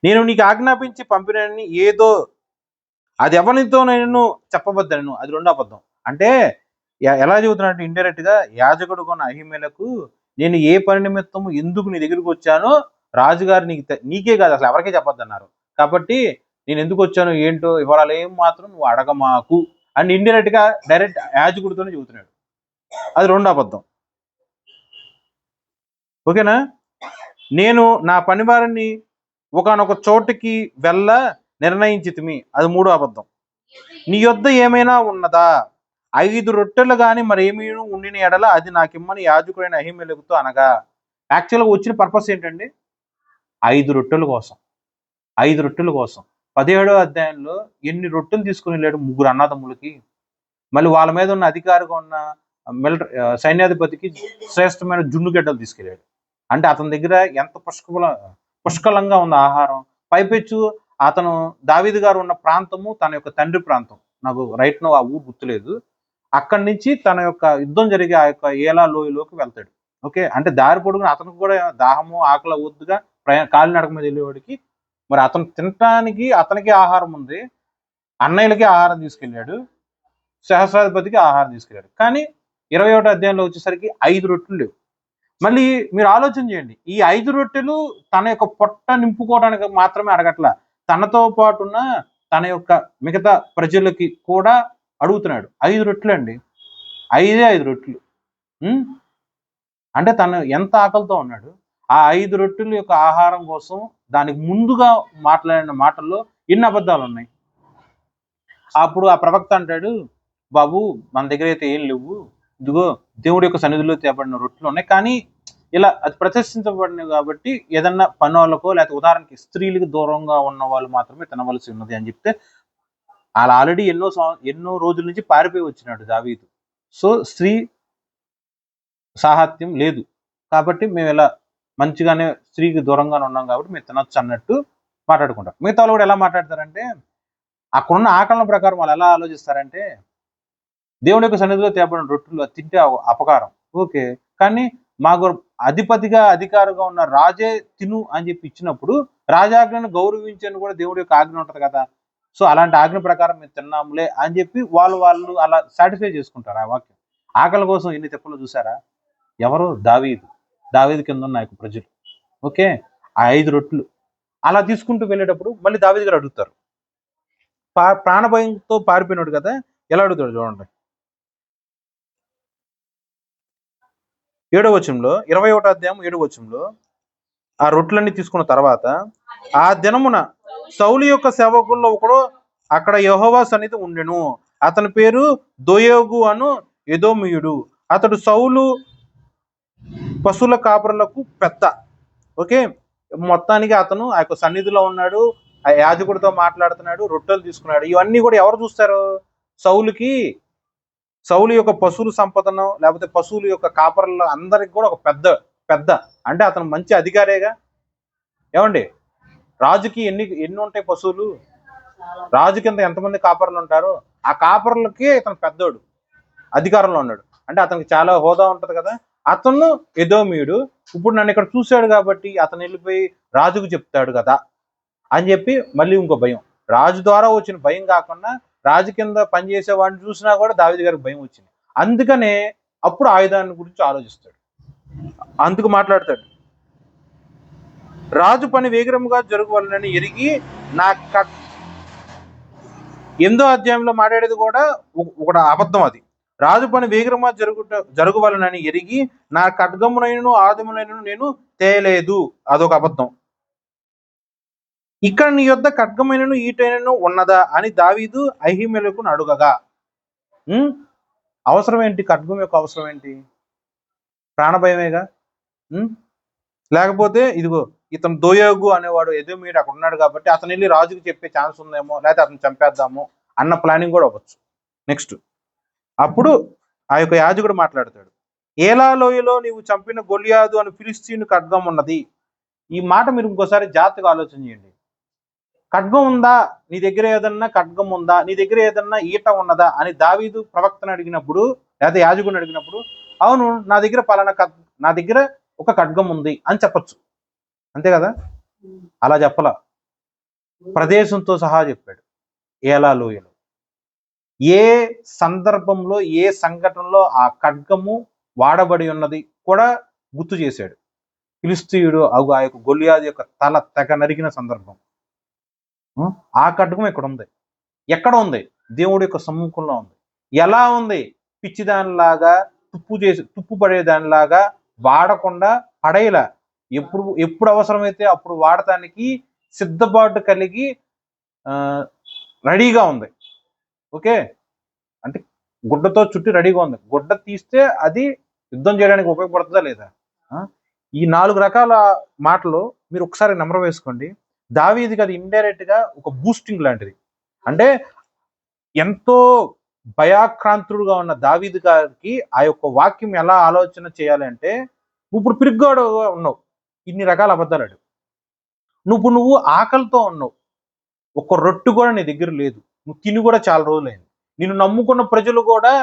నేను నీకు ఆజ్ఞాపించి పంపినని ఏదో అది ఎవరితో నేను చెప్పవద్దను, అది 2వ అబద్ధం. అంటే ఎలా చెబుతున్నట్టు ఇండైరెక్ట్ గా యాజకుడు కొన్న అహీమెలకు నేను ఏ పని నిమిత్తము ఎందుకు నీ దగ్గరికి వచ్చానో రాజుగారు నీకే కాదు అసలు ఎవరికే చెప్పొద్దన్నారు. కాబట్టి నేను ఎందుకు వచ్చాను ఏంటో వివరాలు ఏం మాత్రం నువ్వు అడగమాకు అని ఇండైరెక్ట్ గా డైరెక్ట్ యాజకుడితోనే చెబుతున్నాడు. అది 2వ అబద్ధం. ఓకేనా. నేను నా పని వారిని ఒకనొక చోటుకి వెళ్ళ నిర్ణయించితిమి, అది 3వ అబద్ధం. నీ యొద్ద ఏమైనా ఉన్నదా, 5 రొట్టెలు కానీ మరేమీ ఉండిన ఎడల అది నాకిమ్మని యాజకుడైన అహీమెలకుతో అనగా. యాక్చువల్గా వచ్చిన పర్పస్ ఏంటండి, 5 రొట్టెల కోసం. 5 రొట్టెల కోసం 17వ అధ్యాయంలో ఎన్ని రొట్టెలు తీసుకుని వెళ్ళాడు 3 అన్నదమ్ములకి. మళ్ళీ వాళ్ళ మీద ఉన్న అధికారిగా ఉన్న సైన్యాధిపతికి శ్రేష్టమైన జున్నుగడ్డలు తీసుకెళ్ళాడు. అంటే అతని దగ్గర ఎంత పుష్కలంగా ఉన్న ఆహారం. పైపెచ్చు అతను దావీదు గారు ఉన్న ప్రాంతము తన యొక్క తండ్రి ప్రాంతం, నాకు రైట్ నో ఆ ఊరు గుర్తులేదు. అక్కడి నుంచి తన యొక్క యుద్ధం జరిగే ఆ యొక్క ఏలా లోయలోకి వెళ్తాడు. ఓకే, అంటే దారి పొడుగున అతనికి కూడా దాహము ఆకలి వద్దుగా కాలినడక మీద వెళ్ళేవాడికి. మరి అతను తినటానికి అతనికి ఆహారం ఉంది, అన్నయ్యలకి ఆహారం తీసుకెళ్ళాడు, సహస్రాధిపతికి ఆహారం తీసుకెళ్ళాడు. కానీ 21వ అధ్యాయంలో వచ్చేసరికి 5 రొట్టెలు లేవు. మళ్ళీ మీరు ఆలోచన చేయండి, ఈ 5 రొట్టెలు తన యొక్క పొట్ట నింపుకోవడానికి మాత్రమే అడగట్ల, తనతో పాటున్న తన యొక్క మిగతా ప్రజలకి కూడా అడుగుతున్నాడు. 5 రొట్టెలు అండి, 5 రొట్టెలు. అంటే తను ఎంత ఆకలితో ఉన్నాడు. ఆ 5 రొట్టెల యొక్క ఆహారం కోసం దానికి ముందుగా మాట్లాడిన మాటల్లో ఎన్ని అబద్ధాలు ఉన్నాయి. అప్పుడు ఆ ప్రవక్త అంటాడు, బాబు మన దగ్గర అయితే ఏం లేవు, ఇదిగో దేవుడి యొక్క సన్నిధిలో తేబడిన రొట్టెలు ఉన్నాయి, కానీ ఇలా అది ప్రతిష్ఠించబడినవి కాబట్టి ఏదన్నా పని వాళ్ళకో లేకపోతే ఉదాహరణకి స్త్రీలకు దూరంగా ఉన్న వాళ్ళు మాత్రమే తినవలసి ఉన్నది అని చెప్తే, అలా ఆల్రెడీ ఎన్నో రోజుల నుంచి పారిపోయి వచ్చినాడు దావీదు. సో స్త్రీ సాహత్యం లేదు కాబట్టి మేము ఇలా మంచిగానే స్త్రీకి దూరంగానే ఉన్నాం కాబట్టి మేము తినొచ్చు అన్నట్టు మాట్లాడుకుంటాం. మిగతా వాళ్ళు కూడా ఎలా మాట్లాడతారంటే, అక్కడున్న ఆకలన ప్రకారం వాళ్ళు ఎలా ఆలోచిస్తారంటే, దేవుని యొక్క సన్నిధిలో తేబడిన రొట్టెలు తింటే అపకారం, ఓకే, కానీ మాకు అధికారిగా ఉన్న రాజే తిను అని చెప్పి ఇచ్చినప్పుడు రాజాజ్ఞను గౌరవించని కూడా దేవుడి యొక్క ఆజ్ఞ ఉంటుంది కదా. సో అలాంటి ఆజ్ఞ ప్రకారం మేము తిన్నాములే అని చెప్పి వాళ్ళు అలా సాటిస్ఫై చేసుకుంటారు ఆ వాక్యం. ఆకలి కోసం ఎన్ని తిప్పలు చూసారా. ఎవరు, దావీదు కింద ఉన్న యొక్క ప్రజలు. ఓకే, ఆ 5 రొట్టెలు అలా తీసుకుంటూ వెళ్ళేటప్పుడు మళ్ళీ దావీదు గారు అడుగుతారు. ప్రాణభయంతో పారిపోయినాడు కదా, ఎలా అడుగుతాడు చూడండి. 7వ వచనంలో, 21వ అధ్యాయం 7వ వచనంలో, ఆ రొట్టెలన్నీ తీసుకున్న తర్వాత, ఆ దినమున సౌలు యొక్క సేవకుల్లో ఒకడు అక్కడ యెహోవా సన్నిధి ఉండెను, అతని పేరు దోయేగు అను ఎదోమీయుడు, అతడు సౌలు పశువుల కాపరులకు పెద్ద. ఓకే, మొత్తానికి అతను ఆ యొక్క సన్నిధిలో ఉన్నాడు, ఆ యాజకుడితో మాట్లాడుతున్నాడు, రొట్టెలు తీసుకున్నాడు. ఇవన్నీ కూడా ఎవరు చూస్తారు, సౌలు యొక్క పశువుల సంపదను లేకపోతే పశువుల యొక్క కాపరులు అందరికి కూడా ఒక పెద్ద అంటే అతను మంచి అధికారేగా. ఏమండి, రాజుకి ఎన్ని ఉంటాయి పశువులు, రాజు కింద ఎంతమంది కాపరులు ఉంటారు, ఆ కాపరులకి ఇతను పెద్దోడు, అధికారంలో ఉన్నాడు, అంటే అతనికి చాలా హోదా ఉంటది కదా. అతను ఎదోమీయుడు, ఇప్పుడు నన్ను ఇక్కడ చూశాడు కాబట్టి అతను వెళ్ళిపోయి రాజుకు చెప్తాడు కదా అని చెప్పి మళ్ళీ ఇంకో భయం, రాజు ద్వారా వచ్చిన భయం కాకుండా రాజు కింద పనిచేసే వాడిని చూసినా కూడా దావీదు గారికి భయం వచ్చింది. అందుకనే అప్పుడు ఆయుధాన్ని గురించి ఆలోచిస్తాడు, అందుకు మాట్లాడతాడు. రాజు పని వేగరముగా జరగవాలని ఎరిగి నా 8వ అధ్యాయంలో మాట్లాడేది కూడా ఒక అబద్ధం. అది రాజు పని వేగరమా జరుగువలనని ఎరిగి నా ఖడ్గమునైనను ఆయుధమునైనను నేను తేయలేదు. అదొక అబద్ధం. ఇక్కడ నీ యొద్ద ఖడ్గమైనను ఈటైనను ఉన్నదా అని దావీదు అహీమెలకును అడుగగా, అవసరం ఏంటి? ఖడ్గం యొక్క అవసరం ఏంటి? ప్రాణభయమేగా. లేకపోతే ఇదిగో ఇతను దోయోగు అనేవాడు ఎదోమీయుడు అక్కడ ఉన్నాడు కాబట్టి అతను వెళ్ళి రాజుకి చెప్పే ఛాన్స్ ఉందేమో, లేకపోతే అతను చంపేద్దాము అన్న ప్లానింగ్ కూడా అవ్వచ్చు. నెక్స్ట్, అప్పుడు ఆ యొక్క యాజకుడు మాట్లాడతాడు. ఏలా లోయలో నీవు చంపిన గొలియాదు అని ఫిలిష్తీయుని ఖడ్గం ఉన్నది. ఈ మాట మీరు ఇంకోసారి జాగ్రత్తగా ఆలోచన చేయండి. ఖడ్గం ఉందా నీ దగ్గర? ఏదన్నా ఖడ్గం ఉందా నీ దగ్గర? ఏదన్నా ఈట ఉన్నదా అని దావీదు ప్రవక్తను అడిగినప్పుడు, లేదా యాజకుడిని అడిగినప్పుడు, అవును నా దగ్గర ఒక ఖడ్గం ఉంది అని చెప్పచ్చు. అంతే కదా? అలా చెప్పలా, ప్రదేశంతో సహా చెప్పాడు. ఏలా లోయలో ఏ సందర్భంలో ఏ సంఘటనలో ఆ ఖడ్గము వాడబడి ఉన్నది కూడా గుర్తు చేశాడు. ఫిలిష్తీయుడు ఆ యొక్క గొలియాదు యొక్క తల తెగ నరికిన సందర్భం. ఆ ఖడ్గం ఇక్కడ ఉంది. ఎక్కడ ఉంది? దేవుడి యొక్క సమ్ముఖంలో ఉంది. ఎలా ఉంది? పిచ్చిదానిలాగా తుప్పు పడేదానిలాగా వాడకుండా పడేలా, ఎప్పుడు అవసరమైతే అప్పుడు వాడటానికి సిద్ధపాటు కలిగి రెడీగా ఉంది. ఓకే, అంటే గుడ్డతో చుట్టి రెడీగా ఉంది. గుడ్డ తీస్తే అది యుద్ధం చేయడానికి ఉపయోగపడుతుందా లేదా? ఈ 4 రకాల మాటలు మీరు ఒకసారి నెంబర్ వేసుకోండి. దావీదుకి అది ఇండైరెక్ట్ గా ఒక బూస్టింగ్ లాంటిది. అంటే ఎంతో భయాక్రాంతుడుగా ఉన్న దావీదు గారికి ఆ యొక్క వాక్యం ఎలా ఆలోచన చేయాలి అంటే, ఇప్పుడు పిరిగ్గాడు ఉన్నావు, ఇన్ని రకాల అబద్ధాలు నువ్వు ఆకలితో ఉన్నావు, ఒక్క రొట్టు కూడా నీ దగ్గర లేదు, నువ్వు తిని కూడా చాలా రోజులైంది, నిన్ను నమ్ముకున్న ప్రజలు కూడా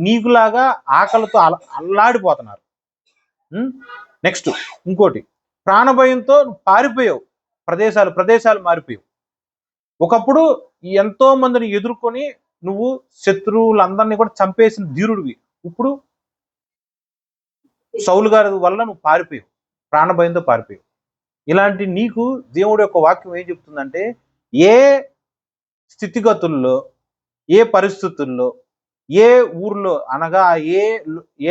నీకులాగా ఆకలితో అల్లాడిపోతున్నారు. నెక్స్ట్ ఇంకోటి, ప్రాణభయంతో పారిపోయావు, ప్రదేశాలు మారిపోయావు. ఒకప్పుడు ఎంతో మందిని ఎదుర్కొని నువ్వు శత్రువులందరినీ కూడా చంపేసిన ధీరుడివి. ఇప్పుడు సౌలు గారి వల్ల నువ్వు పారిపోయావు, ప్రాణభయంతో పారిపోయావు. ఇలాంటి నీకు దేవుడి యొక్క వాక్యం ఏం చెప్తుందంటే, ఏ స్థితిగతుల్లో, ఏ పరిస్థితుల్లో, ఏ ఊర్లో అనగా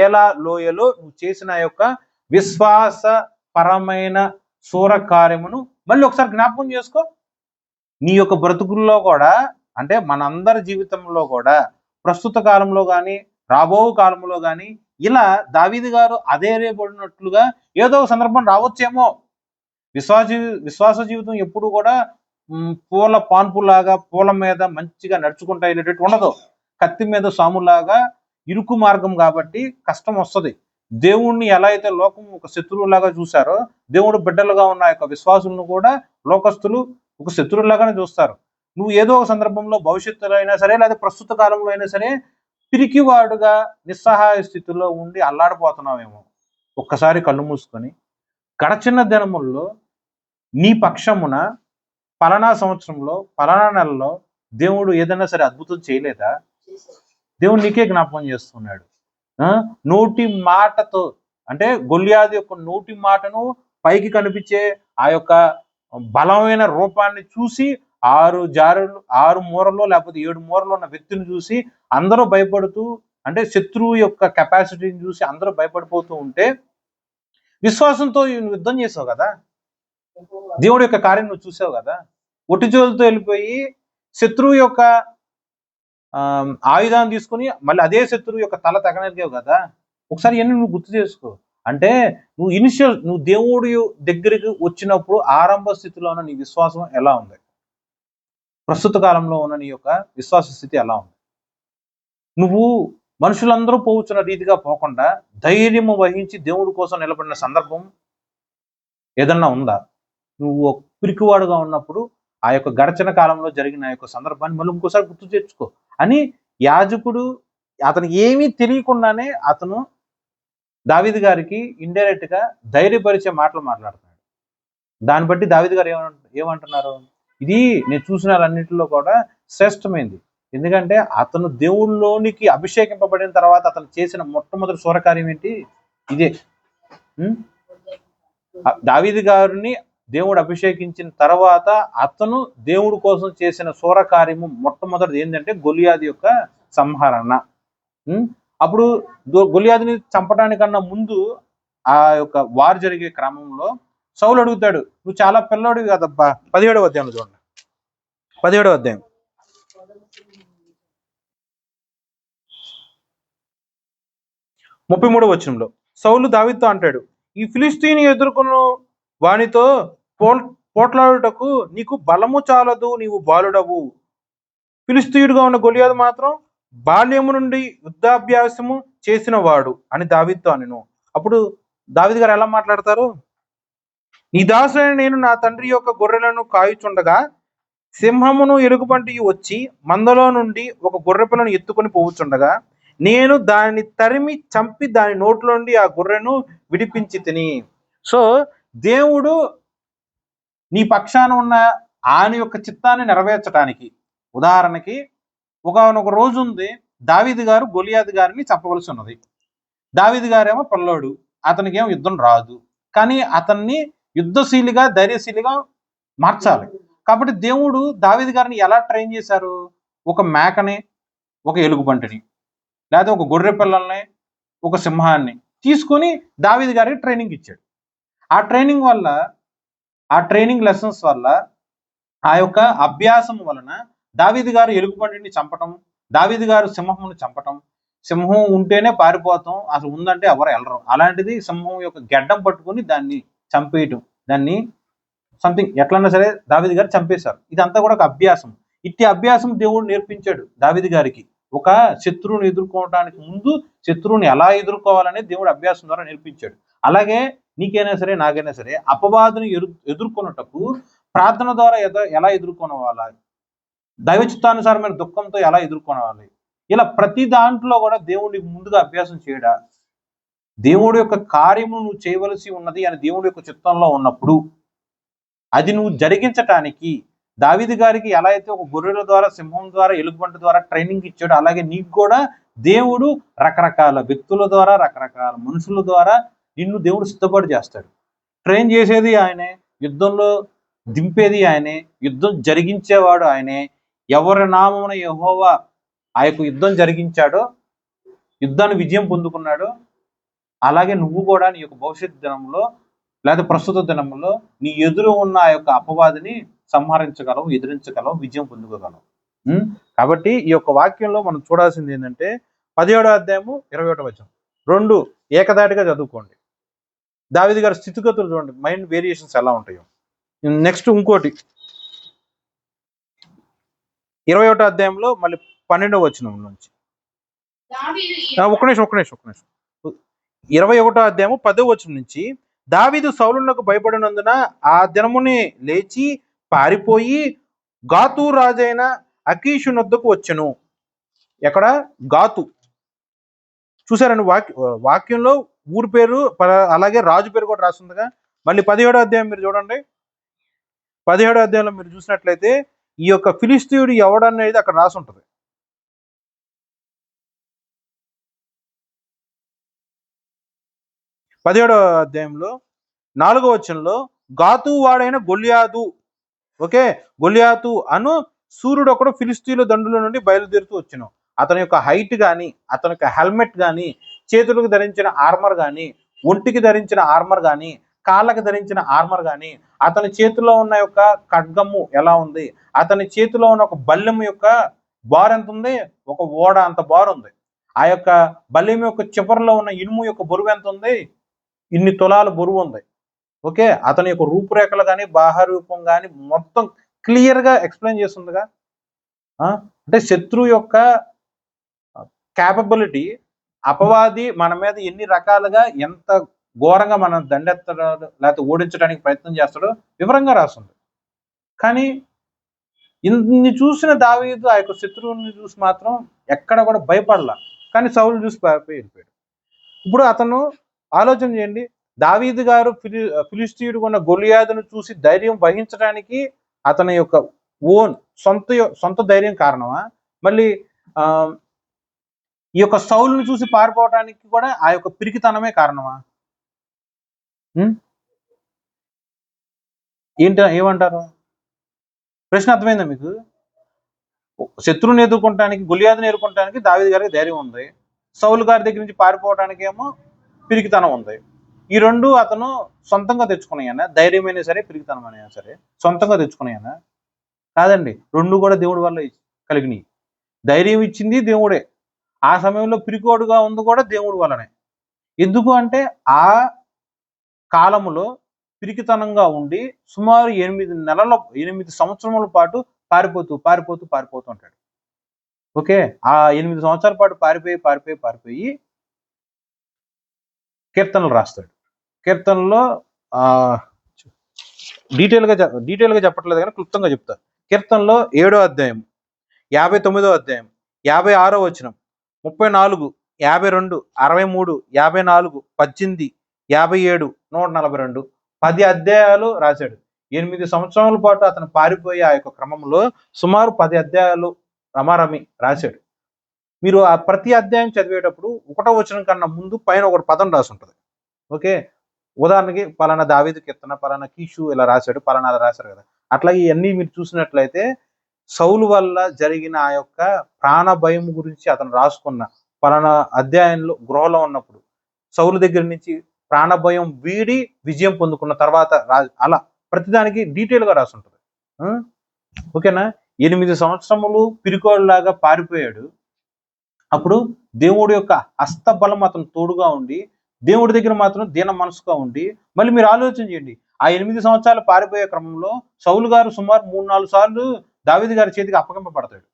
ఏలా లోయలో నువ్వు చేసిన యొక్క విశ్వాసపరమైన శూర కార్యమును మళ్ళీ ఒకసారి జ్ఞాపకం చేసుకో. నీ యొక్క బ్రతుకుల్లో కూడా, అంటే మనందరి జీవితంలో కూడా ప్రస్తుత కాలంలో కానీ రాబో కాలంలో కానీ ఇలా దావీదు గారు అధైర్యపడినట్లుగా ఏదో ఒక సందర్భం రావచ్చేమో. విశ్వాస జీవితం ఎప్పుడు కూడా పూల పాన్పులాగా పూల మీద మంచిగా నడుచుకుంటా వెళ్ళేటట్టు ఉండదు. కత్తి మీద సాములాగా ఇరుకు మార్గం కాబట్టి కష్టం వస్తుంది. దేవుణ్ణి ఎలా అయితే లోకం ఒక శత్రువులాగా చూశారో, దేవుడు బిడ్డలుగా ఉన్న యొక్క విశ్వాసులను కూడా లోకస్తులు ఒక శత్రువులాగానే చూస్తారు. నువ్వు ఏదో ఒక సందర్భంలో భవిష్యత్తులో అయినా సరే, లేదా ప్రస్తుత కాలంలో అయినా సరే పిరికివాడుగా నిస్సహాయ స్థితిలో ఉండి అల్లాడిపోతున్నావేమో. ఒక్కసారి కళ్ళు మూసుకొని, గడచిన దినముల్లో నీ పక్షమున పలానా సంవత్సరంలో పలానా నెలలో దేవుడు ఏదైనా సరే అద్భుతం చేయలేదా? దేవుడు నీకే జ్ఞాపకం చేస్తున్నాడు. నోటి మాటతో, అంటే గొలియాదు యొక్క నోటి మాటను పైకి కనిపించే ఆ యొక్క బలమైన రూపాన్ని చూసి 6 మూరలో లేకపోతే 7 మూరలో ఉన్న వ్యక్తిని చూసి అందరూ భయపడుతూ, అంటే శత్రువు యొక్క కెపాసిటీని చూసి అందరూ భయపడిపోతూ ఉంటే, విశ్వాసంతో నువ్వు యుద్ధం చేసావు కదా, దేవుడి యొక్క కార్యం నువ్వు చూసావు కదా. ఒట్టి చేతులతో వెళ్ళిపోయి శత్రువు యొక్క ఆయుధాన్ని తీసుకుని మళ్ళీ అదే శత్రువు యొక్క తల తెగనరిగావు కదా. ఒకసారి ఇవన్నీ నువ్వు గుర్తు చేసుకో. అంటే నువ్వు దేవుడి దగ్గరికి వచ్చినప్పుడు ఆరంభ స్థితిలో ఉన్న నీ విశ్వాసం ఎలా ఉంది, ప్రస్తుత కాలంలో ఉన్న నీ యొక్క విశ్వాస స్థితి ఎలా ఉంది? నువ్వు మనుషులందరూ పోవచ్చున్న రీతిగా పోకుండా ధైర్యము వహించి దేవుడి కోసం నిలబడిన సందర్భం ఏదన్నా ఉందా? నువ్వు పిరికివాడుగా ఉన్నప్పుడు ఆ యొక్క గడచిన కాలంలో జరిగిన ఆ యొక్క సందర్భాన్ని మళ్ళీ ఇంకోసారి గుర్తు తెచ్చుకో అని యాజకుడు, అతను ఏమీ తెలియకుండానే అతను దావీదు గారికి ఇండైరెక్ట్ గా ధైర్యపరిచే మాటలు మాట్లాడుతున్నాడు. దాన్ని బట్టి దావీదు గారు ఏమంటున్నారు, ఇది నేను చూసిన అన్నింటిలో కూడా శ్రేష్టమైంది. ఎందుకంటే అతను దేవుళ్ళలోనికి అభిషేకింపబడిన తర్వాత అతను చేసిన మొట్టమొదటి శూరకార్యం ఏంటి? ఇదే. దావీదు గారిని దేవుడు అభిషేకించిన తర్వాత అతను దేవుడి కోసం చేసిన శూరకార్యము మొట్టమొదటిది ఏంటంటే గొలియాదు యొక్క సంహరణ. అప్పుడు గొలియాదుని చంపడానికన్నా ముందు ఆ యొక్క వారు జరిగే క్రమంలో సౌలు అడుగుతాడు, నువ్వు చాలా పిల్లోడివి కదబ్బా. 17వ అధ్యాయంలో చూడండి, 17వ అధ్యాయం 33వ వచనంలో సౌలు దావీదుతో అంటాడు, ఈ ఫిలిష్తీని ఎదుర్కొన్న వానితో పోట్లాడుటకు నీకు బలము చాలదు, నీవు బాలుడవు. ఫిలిష్తీయుడుగా ఉన్న గొలియాదు మాత్రం బాల్యము నుండి యుద్ధాభ్యాసము చేసిన వాడు అని దావీదుతో అనెను. అప్పుడు దావీదు గారు ఎలా మాట్లాడతారు? నీ దాసుడైన నేను నా తండ్రి యొక్క గొర్రెలను కాయుచుండగా సింహమును ఎలుగుబంటి వచ్చి మందలో నుండి ఒక గొర్రె పిల్లను ఎత్తుకొని పోవుచుండగా నేను దాన్ని తరిమి చంపి దాని నోట్లో నుండి ఆ గొర్రెను విడిపించి తిని. సో దేవుడు నీ పక్షాన ఉన్న ఆయన యొక్క చిత్తాన్ని నెరవేర్చడానికి, ఉదాహరణకి ఒక రోజు ఉంది, దావీదు గారు గొలియాదు గారిని చంపవలసి ఉన్నది. దావీదు గారేమో పిల్లోడు, అతనికి ఏమో యుద్ధం రాదు, కానీ అతన్ని యుద్ధశీలిగా ధైర్యశీలిగా మార్చాలి. కాబట్టి దేవుడు దావీదు గారిని ఎలా ట్రైన్ చేశారు? ఒక మేకని, ఒక ఎలుగుబంటిని, లేదా ఒక గొర్రె పిల్లల్ని, ఒక సింహాన్ని తీసుకొని దావీదు గారికి ట్రైనింగ్ ఇచ్చాడు. ఆ ట్రైనింగ్ లెసన్స్ వల్ల, ఆ యొక్క అభ్యాసం వలన దావీదు గారు ఎలుగుబంటిని చంపటం, దావీదు గారు సింహమును చంపటం, సింహం ఉంటేనే పారిపోతాం, అసలు ఉందంటే ఎవరు వెళ్ళరు, అలాంటిది సింహం యొక్క గెడ్డం పట్టుకుని దాన్ని చంపేయటం, దాన్ని సంథింగ్ ఎట్లన్నా సరే దావీదు గారు చంపేశారు. ఇదంతా కూడా ఒక అభ్యాసం. ఇట్టి అభ్యాసం దేవుడు నేర్పించాడు దావీదు గారికి. ఒక శత్రువుని ఎదుర్కోవడానికి ముందు శత్రువుని ఎలా ఎదుర్కోవాలని దేవుడు అభ్యాసం ద్వారా నేర్పించాడు. అలాగే నీకైనా సరే, నాకైనా సరే అపవాదుని ఎదుర్కొన్నటకు ప్రార్థన ద్వారా ఎలా ఎదుర్కొనవాలి, దైవ చిత్తానుసారమైన దుఃఖంతో ఎలా ఎదుర్కొనవాలి, ఇలా ప్రతి దాంట్లో కూడా దేవుడికి ముందుగా అభ్యాసం చేయడా. దేవుడి యొక్క కార్యము నువ్వు చేయవలసి ఉన్నది అని దేవుడి యొక్క చిత్తంలో ఉన్నప్పుడు అది నువ్వు జరిగించటానికి దావీదు గారికి ఎలా అయితే ఒక గొర్రెల ద్వారా, సింహం ద్వారా, ఎలుగుబంటి ద్వారా ట్రైనింగ్ ఇచ్చాడు, అలాగే నీకు కూడా దేవుడు రకరకాల వ్యక్తుల ద్వారా, రకరకాల మనుషుల ద్వారా నిన్ను దేవుడు సిద్ధపాటు చేస్తాడు. ట్రైన్ చేసేది ఆయనే, యుద్ధంలో దింపేది ఆయనే, యుద్ధం జరిగించేవాడు ఆయనే. ఎవరి నామమున యెహోవా ఆ యొక్క యుద్ధం జరిగించాడో, యుద్ధాన్ని విజయం పొందుకున్నాడో, అలాగే నువ్వు కూడా నీ యొక్క భవిష్యత్ దినంలో లేదా ప్రస్తుత దినంలో నీ ఎదురు ఉన్న ఆ యొక్క అపవాదిని సంహరించగలవు, ఎదిరించగలవు, విజయం పొందుకోగలవు. కాబట్టి ఈ యొక్క వాక్యంలో మనం చూడాల్సింది ఏంటంటే 17వ అధ్యాయము 21వ వచనం 2 ఏకదాటిగా చదువుకోండి. దావీదు గారి స్థితిగతులు చూడండి, మైండ్ వేరియేషన్స్ ఎలా ఉంటాయో. నెక్స్ట్ ఇంకోటి 21వ అధ్యాయంలో మళ్ళీ 12వ వచనం నుంచి, ఒక్క నిమిషం 21వ అధ్యాయము 10వ వచనం నుంచి, దావీదు సౌలునకు భయపడినందున ఆ దినముని లేచి పారిపోయి గాతు రాజైన అకీషు నొద్దకు వచ్చెను. ఎక్కడ? గాతు. చూసారండి వాక్యంలో ఊరి పేరు అలాగే రాజు పేరు కూడా రాస్తుందిగా. మళ్ళీ 17వ అధ్యాయం మీరు చూడండి, 17వ అధ్యాయంలో మీరు చూసినట్లయితే ఈ యొక్క ఫిలిష్తీయుడు ఎవడనేది అక్కడ రాసి ఉంటుంది. 17వ అధ్యాయంలో 4వ వచనంలో గాతు వాడైన గొలియాదు, ఓకే, గొలియాతు అను సూర్యుడు ఒకడు ఫిలిష్తీయుల దండుల నుండి బయలుదేరుతూ వచ్చెను. అతని యొక్క హైట్ కానీ, అతని యొక్క హెల్మెట్ కానీ, చేతులకు ధరించిన ఆర్మర్ కానీ, ఒంటికి ధరించిన ఆర్మర్ కానీ, కాళ్ళకి ధరించిన ఆర్మర్ కానీ, అతని చేతిలో ఉన్న యొక్క ఖడ్గము ఎలా ఉంది, అతని చేతిలో ఉన్న ఒక బల్లెం యొక్క బార్ ఎంత ఉంది, ఒక ఓడ అంత బార్ ఉంది. ఆ యొక్క బల్లెం యొక్క చివరిలో ఉన్న ఇనుము యొక్క బరువు ఎంత ఉంది, ఇన్ని తులాల బరువు ఉంది. ఓకే, అతని యొక్క రూపురేఖలు కానీ, బాహ్య రూపం కానీ మొత్తం క్లియర్గా ఎక్స్ప్లెయిన్ చేస్తుందిగా. అంటే శత్రువు యొక్క క్యాపబిలిటీ, అపవాది మన మీద ఎన్ని రకాలుగా ఎంత ఘోరంగా మనం దండెత్తడం లేకపోతే ఓడించడానికి ప్రయత్నం చేస్తాడో వివరంగా రాస్తుంది. కానీ ఇన్ని చూసిన దావీదు ఆ యొక్క శత్రువుని చూసి మాత్రం ఎక్కడ కూడా భయపడలా, కానీ సౌలు చూసి వెళ్ళిపోయాడు. ఇప్పుడు అతను ఆలోచన చేయండి, దావీదు గారు ఫిలిష్తీయుడు ఉన్న గొలియాదును చూసి ధైర్యం వహించడానికి అతని యొక్క సొంత ధైర్యం కారణమా, మళ్ళీ ఈ యొక్క సౌలుని చూసి పారిపోవడానికి కూడా ఆ యొక్క పిరికితనమే కారణమా? ఏమంటారు? ప్రశ్న అర్థమైందా మీకు? శత్రువుని ఎదుర్కొనడానికి, గొలియాదుని ఎదుర్కొనడానికి దావీదు గారికి ధైర్యం ఉంది, సౌలు గారి దగ్గర నుంచి పారిపోవడానికి ఏమో పిరికితనం ఉంది. ఈ రెండు అతను సొంతంగా తెచ్చుకున్నాయన, ధైర్యమైనా సరే పిరికితనం అయినా సరే సొంతంగా తెచ్చుకున్నాయన కాదండి. రెండు కూడా దేవుడి వల్ల కలిగినాయి. ధైర్యం ఇచ్చింది దేవుడే, ఆ సమయంలో పిరికోడుగా ఉంది కూడా దేవుడి వల్లనే. ఎందుకు అంటే ఆ కాలములో పిరికితనంగా ఉండి సుమారు 8 సంవత్సరముల పాటు పారిపోతూ ఉంటాడు. ఓకే, ఆ 8 సంవత్సరాల పాటు పారిపోయి కీర్తనలు రాస్తాడు. కీర్తనలో డీటెయిల్గా చెప్పట్లేదు కానీ క్లుప్తంగా చెప్తా. కీర్తనలో 7వ అధ్యాయం 59వ అధ్యాయం 56వ వచనం 34 52 63 54 18 57 142 10 అధ్యాయాలు రాశాడు. 8 సంవత్సరాల పాటు అతను పారిపోయి ఆ యొక్క క్రమంలో సుమారు 10 అధ్యాయాలు రమారమి రాశాడు. మీరు ఆ ప్రతి అధ్యాయం చదివేటప్పుడు 1వ వచనం కన్నా ముందు పైన ఒక పదం రాసి ఉంటుంది. ఓకే, ఉదాహరణకి పలానా దావీదు కీర్తన, పలానా కీషు ఇలా రాశాడు, పలానా అలా రాశారు కదా. అట్లాగే ఇవన్నీ మీరు చూసినట్లయితే సౌలు వల్ల జరిగిన ఆ యొక్క ప్రాణ భయం గురించి అతను రాసుకున్న పలానా అధ్యాయంలో గృహలో ఉన్నప్పుడు సౌలు దగ్గర నుంచి ప్రాణ భయం వీడి విజయం పొందుకున్న తర్వాత అలా ప్రతిదానికి డీటెయిల్గా రాసి ఉంటుంది. ఓకేనా. 8 సంవత్సరములు పిరికోడులాగా పారిపోయాడు. అప్పుడు దేవుడి యొక్క హస్తబలం అతను తోడుగా ఉండి, దేవుడి దగ్గర మాత్రం దీన మనసుగా ఉండి, మళ్ళీ మీరు ఆలోచన చేయండి, ఆ 8 సంవత్సరాలు పారిపోయే క్రమంలో సౌలు గారు సుమారు 3-4 సార్లు దావీదు గారి చేతికి అప్పగింపబడతాడు.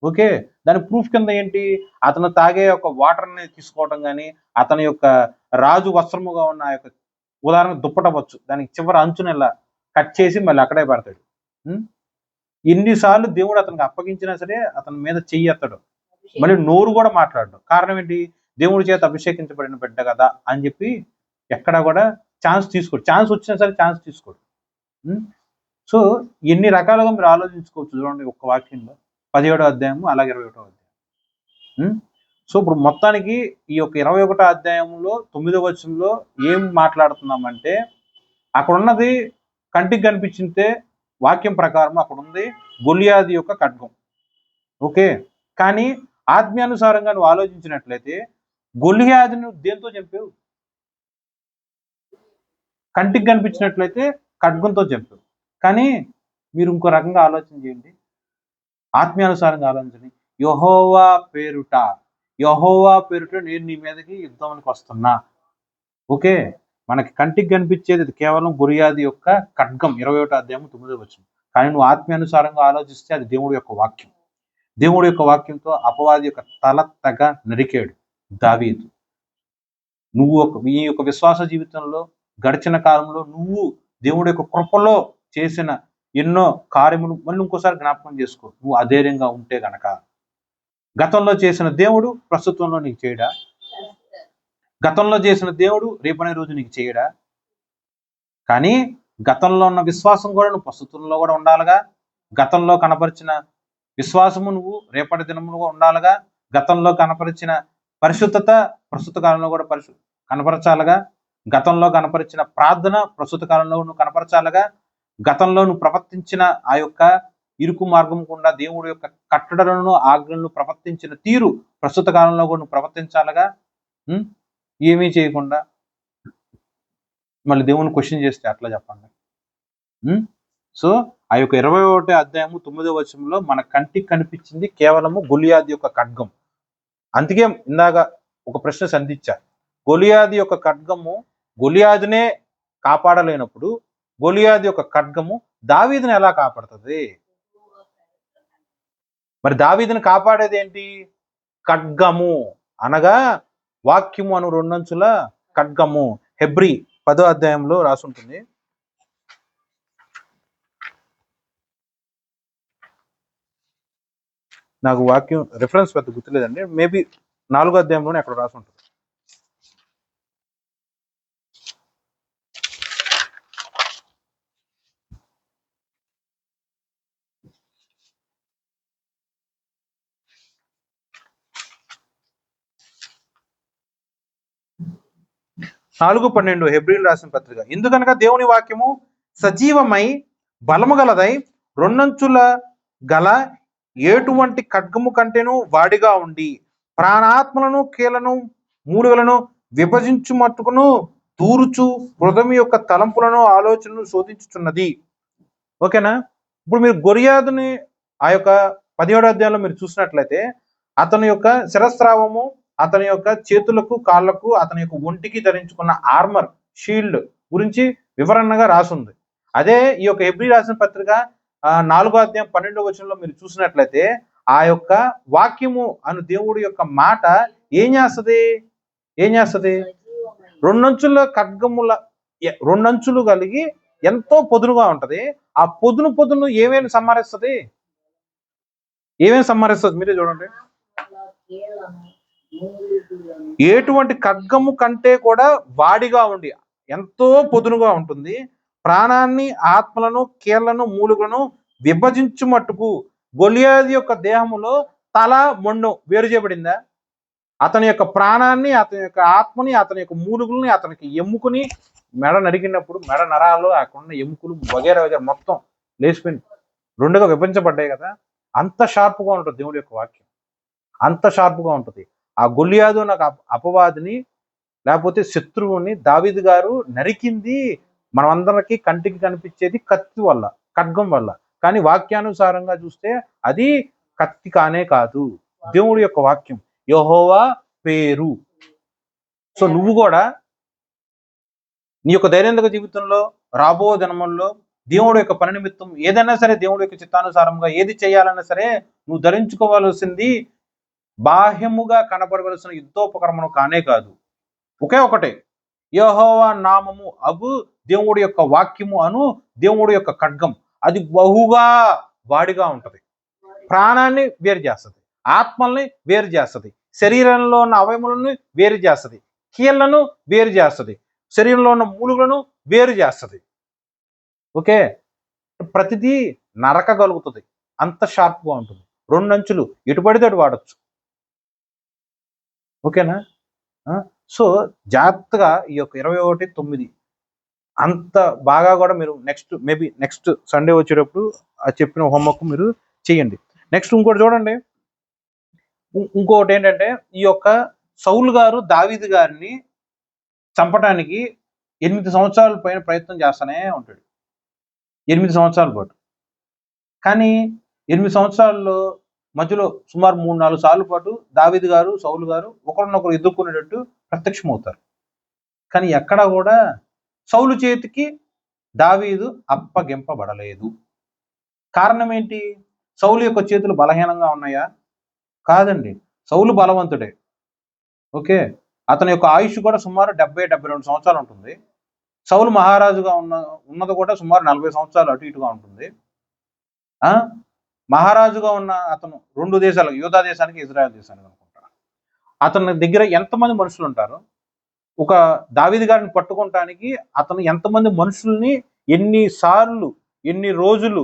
ఓకే, దాని ప్రూఫ్ కింద ఏంటి, అతను తాగే యొక్క వాటర్ని తీసుకోవడం కానీ, అతని యొక్క రాజు వస్త్రముగా ఉన్న ఆ యొక్క ఉదాహరణ దుప్పటవచ్చు దానికి చివరి అంచున ఇలా కట్ చేసి మళ్ళీ అక్కడే పడతాడు. ఎన్నిసార్లు దేవుడు అతనికి అప్పగించినా సరే అతని మీద చెయ్యి ఎత్తడు, మళ్ళీ నోరు కూడా మాట్లాడడం. కారణం ఏంటి, దేవుడి చేత అభిషేకించబడిన బిడ్డ కదా అని చెప్పి ఎక్కడా కూడా ఛాన్స్ తీసుకోడు. ఛాన్స్ వచ్చినా సరే ఛాన్స్ తీసుకోడు. సో ఎన్ని రకాలుగా మీరు ఆలోచించుకోవచ్చు చూడండి ఒక్క వాక్యంలో. 17వ అధ్యాయము అలాగే 21వ అధ్యాయం. సో ఇప్పుడు మొత్తానికి ఈ యొక్క 21వ అధ్యాయంలో 9వ వచనంలో ఏం మాట్లాడుతున్నామంటే, అక్కడ ఉన్నది కంటికి కనిపించితే వాక్యం ప్రకారం అక్కడ ఉంది గొలియాదు యొక్క ఖడ్గం. ఓకే, కానీ ఆత్మీయానుసారంగా నువ్వు ఆలోచించినట్లయితే గొలియాదును దేంతో చంపావు? కంటికి కనిపించినట్లయితే ఖడ్గంతో చంపావు. కానీ మీరు ఇంకో రకంగా ఆలోచన చేయండి, ఆత్మీయానుసారంగా ఆలోచించండి. యెహోవా పేరుట నేను నీ మీదకి యుద్ధానికి వస్తున్నా. ఓకే, మనకి కంటికి కనిపించేది కేవలం గొలియాదు యొక్క ఖడ్గం 21వ అధ్యాయం 9వ వచనం. కానీ నువ్వు ఆత్మీయానుసారంగా ఆలోచిస్తే అది దేవుడి యొక్క వాక్యం. దేవుడి యొక్క వాక్యంతో అపవాది యొక్క తల తెగ నరికాడు దావీదు. నీ యొక్క విశ్వాస జీవితంలో గడిచిన కాలంలో నువ్వు దేవుడి యొక్క కృపలో చేసిన ఎన్నో కార్యములు మళ్ళీ ఇంకోసారి జ్ఞాపకం చేసుకో. నువ్వు అధైర్యంగా ఉంటే గనక గతంలో చేసిన దేవుడు ప్రస్తుతంలో నీకు చేయడా? గతంలో చేసిన దేవుడు రేపనే రోజు నీకు చేయడా? కానీ గతంలో ఉన్న విశ్వాసం కూడా నువ్వు ప్రస్తుతంలో కూడా ఉండాలిగా. గతంలో కనపరిచిన విశ్వాసము నువ్వు రేపటి దినములుగా ఉండాలిగా. గతంలో కనపరిచిన పరిశుద్ధత ప్రస్తుత కాలంలో కూడా కనపరచాలిగా. గతంలో కనపరిచిన ప్రార్థన ప్రస్తుత కాలంలో నువ్వు కనపరచాలిగా. గతంలో నువ్వు ప్రవర్తించిన ఆ యొక్క ఇరుకు మార్గం గుండా దేవుడి యొక్క కట్టడలను ఆజ్ఞలను ప్రవర్తించిన తీరు ప్రస్తుత కాలంలో కూడా నువ్వు ప్రవర్తించాలిగా. ఏమీ చేయకుండా మళ్ళీ దేవుని క్వశ్చన్ చేస్తే అట్లా చెప్పండి. సో ఆ యొక్క 21వ అధ్యాయము 9వ వచనంలో మన కంటికి కనిపించింది కేవలము గొలియాదు యొక్క ఖడ్గం. అందుకే ఇందాక ఒక ప్రశ్న సంధించా, గొలియాదు యొక్క ఖడ్గము గొలియాదునే కాపాడలేనప్పుడు గొలియాదు యొక్క ఖడ్గము దావీదుని ఎలా కాపాడుతుంది? మరి దావీదుని కాపాడేది ఏంటి? ఖడ్గము అనగా వాక్యము అను 2 అంచుల ఖడ్గము. హెబ్రీ 10వ అధ్యాయంలో రాసి ఉంటుంది. నాకు వాక్యం రిఫరెన్స్ పెద్ద గుర్తులేదండి, మేబీ 4వ అధ్యాయంలోనే అక్కడ రాసి ఉంటుంది. హెబ్రీలు రాసిన పత్రిక. ఎందుకనగా దేవుని వాక్యము సజీవమై బలము గలదై 2 అంచుల గల ఎటువంటి ఖడ్గము కంటేను వాడిగా ఉండి ప్రాణాత్మలను కీలను మూలుగలను విభజించు మట్టుకును తూరుచు హృదయం యొక్క తలంపులను ఆలోచనను శోధించుచున్నది. ఓకేనా? ఇప్పుడు మీరు గొలియాతుని ఆ యొక్క 17వ అధ్యాయంలో మీరు చూసినట్లయితే అతని యొక్క శిరస్రావము, అతని యొక్క చేతులకు కాళ్ళకు, అతని యొక్క ఒంటికి ధరించుకున్న ఆర్మర్ షీల్డ్ గురించి వివరణగా రాసింది. అదే ఈ యొక్క హెబ్రీ రాసిన పత్రిక 4వ అధ్యాయం 12వ వచనంలో మీరు చూసినట్లయితే ఆ యొక్క వాక్యము అను దేవుడి యొక్క మాట ఏం చేస్తుంది? రెండంచుల ఖడ్గముల రెండంచులు కలిగి ఎంతో పొదునుగా ఉంటది. ఆ పొదును ఏమేమి సంహరిస్తుంది? మీరే చూడండి. ఎటువంటి ఖడ్గము కంటే కూడా వాడిగా ఉండి ఎంతో పొదునుగా ఉంటుంది. ప్రాణాన్ని, ఆత్మలను, కీళ్లను, మూలుగలను విభజించు మట్టుకు గొలియాతు యొక్క దేహములో తల, మొండు వేరు చేయబడిందా? అతని యొక్క ప్రాణాన్ని, అతని యొక్క ఆత్మని, అతని యొక్క మూలుగుల్ని, అతనికి ఎముకని మెడ నరికినప్పుడు మెడ నరాలు, అక్కడున్న ఎముకలు వగేరా మొత్తం లేచిపోయింది, రెండుగా విభజించబడ్డాయి కదా. అంత షార్ప్గా ఉంటుంది దేవుడి యొక్క వాక్యం, అంత షార్ప్గా ఉంటుంది. ఆ గొలియాతు నాకు అపవాదిని లేకపోతే శత్రువుని దావీదు గారు నరికింది మనమందరికి కంటికి కనిపించేది కత్తి వల్ల, ఖడ్గం వల్ల. కానీ వాక్యానుసారంగా చూస్తే అది కత్తి కానే కాదు, దేవుడి యొక్క వాక్యం, యెహోవా పేరు. సో నువ్వు కూడా నీ యొక్క దైనందిక జీవితంలో రాబో దినముల్లో దేవుడు యొక్క పని నిమిత్తం ఏదైనా సరే దేవుడి యొక్క చిత్తానుసారంగా ఏది చేయాలన్నా సరే నువ్వు ధరించుకోవాల్సింది బాహ్యముగా కనబడవలసిన యుద్ధోపకరణము కానే కాదు, ఒకే ఒకటే, యెహోవా నామము అగు దేవుడి యొక్క వాక్యము అను దేవుడి యొక్క ఖడ్గం. అది బహుగా వాడిగా ఉంటది, ప్రాణాన్ని వేరు చేస్తుంది, ఆత్మల్ని వేరు చేస్తుంది, శరీరంలో ఉన్న అవయములను వేరు చేస్తుంది, కీళ్లను వేరు చేస్తుంది, శరీరంలో ఉన్న మూలుగులను వేరు చేస్తుంది. ఓకే, ప్రతిదీ నరకగలుగుతుంది, అంత షార్ప్గా ఉంటుంది. రెండంచులు ఎటు పడితే అటు వాడచ్చు. ఓకేనా? సో జాగ్రత్తగా ఈ యొక్క 21:9 అంత బాగా కూడా మీరు నెక్స్ట్ సండే వచ్చేటప్పుడు ఆ చెప్పిన హోంవర్క్ మీరు చేయండి. నెక్స్ట్ ఇంకోటి చూడండి, ఇంకోటి ఏంటంటే ఈ యొక్క సౌలు గారు దావీదు గారిని చంపడానికి 8 సంవత్సరాల పైన ప్రయత్నం చేస్తూనే ఉంటాడు, 8 సంవత్సరాల పాటు. కానీ 8 సంవత్సరాల్లో మధ్యలో సుమారు 3-4 సార్లు పాటు దావీదు గారు, సౌలు గారు ఒకరినొకరు ఎదుర్కొనేటట్టు ప్రత్యక్షమవుతారు. కానీ ఎక్కడా కూడా సౌలు చేతికి దావీదు అప్పగింపబడలేదు. కారణం ఏంటి? సౌలు యొక్క చేతులు బలహీనంగా ఉన్నాయా? కాదండి, సౌలు బలవంతుడే. ఓకే, అతని యొక్క ఆయుష్ కూడా సుమారు 70-72 సంవత్సరాలు ఉంటుంది. సౌలు మహారాజుగా ఉన్నది కూడా సుమారు 40 సంవత్సరాలు అటు ఇటుగా ఉంటుంది. మహారాజుగా ఉన్న అతను 2 దేశాలకు, యూదా దేశానికి, ఇజ్రాయెల్ దేశానికి అనుకుంటా, అతని దగ్గర ఎంతమంది మనుషులు ఉంటారు? ఒక దావీదు గారిని పట్టుకోవటానికి అతను ఎంతమంది మనుషుల్ని, ఎన్నిసార్లు, ఎన్ని రోజులు,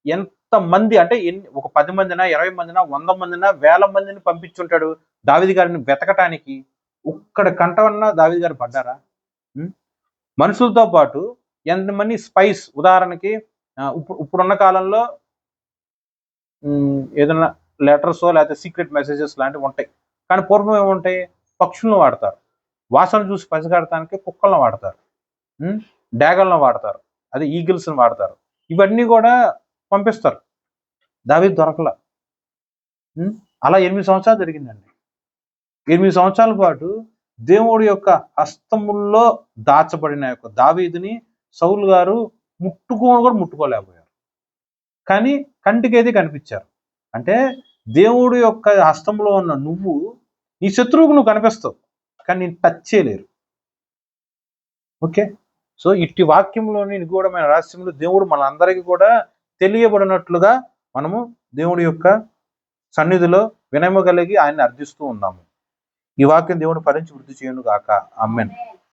ఎంతమంది అంటే ఒక 10 మందినా, 20 మందినా, 100 మందినా, 1000 మందిని పంపించుంటాడు దావీదు గారిని వెతకటానికి. ఒక్కడ కంటవన్నా దావీదు గారు పడ్డారా? మనుషులతో పాటు ఎంతమంది స్పైస్, ఉదాహరణకి ఇప్పుడున్న కాలంలో ఏదైనా లెటర్స్ లేకపోతే సీక్రెట్ మెసేజెస్ లాంటివి ఉంటాయి. కానీ పూర్వం ఏముంటాయి? పక్షులను వాడతారు, వాసన చూసి పసిగడటానికి కుక్కలను వాడతారు, డాగలను వాడతారు, అదే ఈగిల్స్ని వాడతారు. ఇవన్నీ కూడా పంపిస్తారు. దావీదు దొరకలా. అలా 8 సంవత్సరాలు జరిగిందండి. 8 సంవత్సరాల పాటు దేవుడి యొక్క హస్తముల్లో దాచబడిన యొక్క దావీదుని సౌలు గారు ముట్టుకోలేకపోయారు. కానీ కంటికి ఏది కనిపించారు. అంటే దేవుడి యొక్క హస్తంలో ఉన్న నువ్వు నీ శత్రువుకు నువ్వు కనిపిస్తావు, కానీ నేను టచ్ చేయలేరు. ఓకే, సో ఇట్టి వాక్యంలోని నిగూఢమైన రహస్యములు దేవుడు మనందరికీ కూడా తెలియబడినట్లుగా మనము దేవుడి యొక్క సన్నిధిలో వినయము కలిగి ఆయన్ని అర్థిస్తూ ఉన్నాము. ఈ వాక్యం దేవుడు ఫలించి వృద్ధి చేయను గాక. ఆమేన్.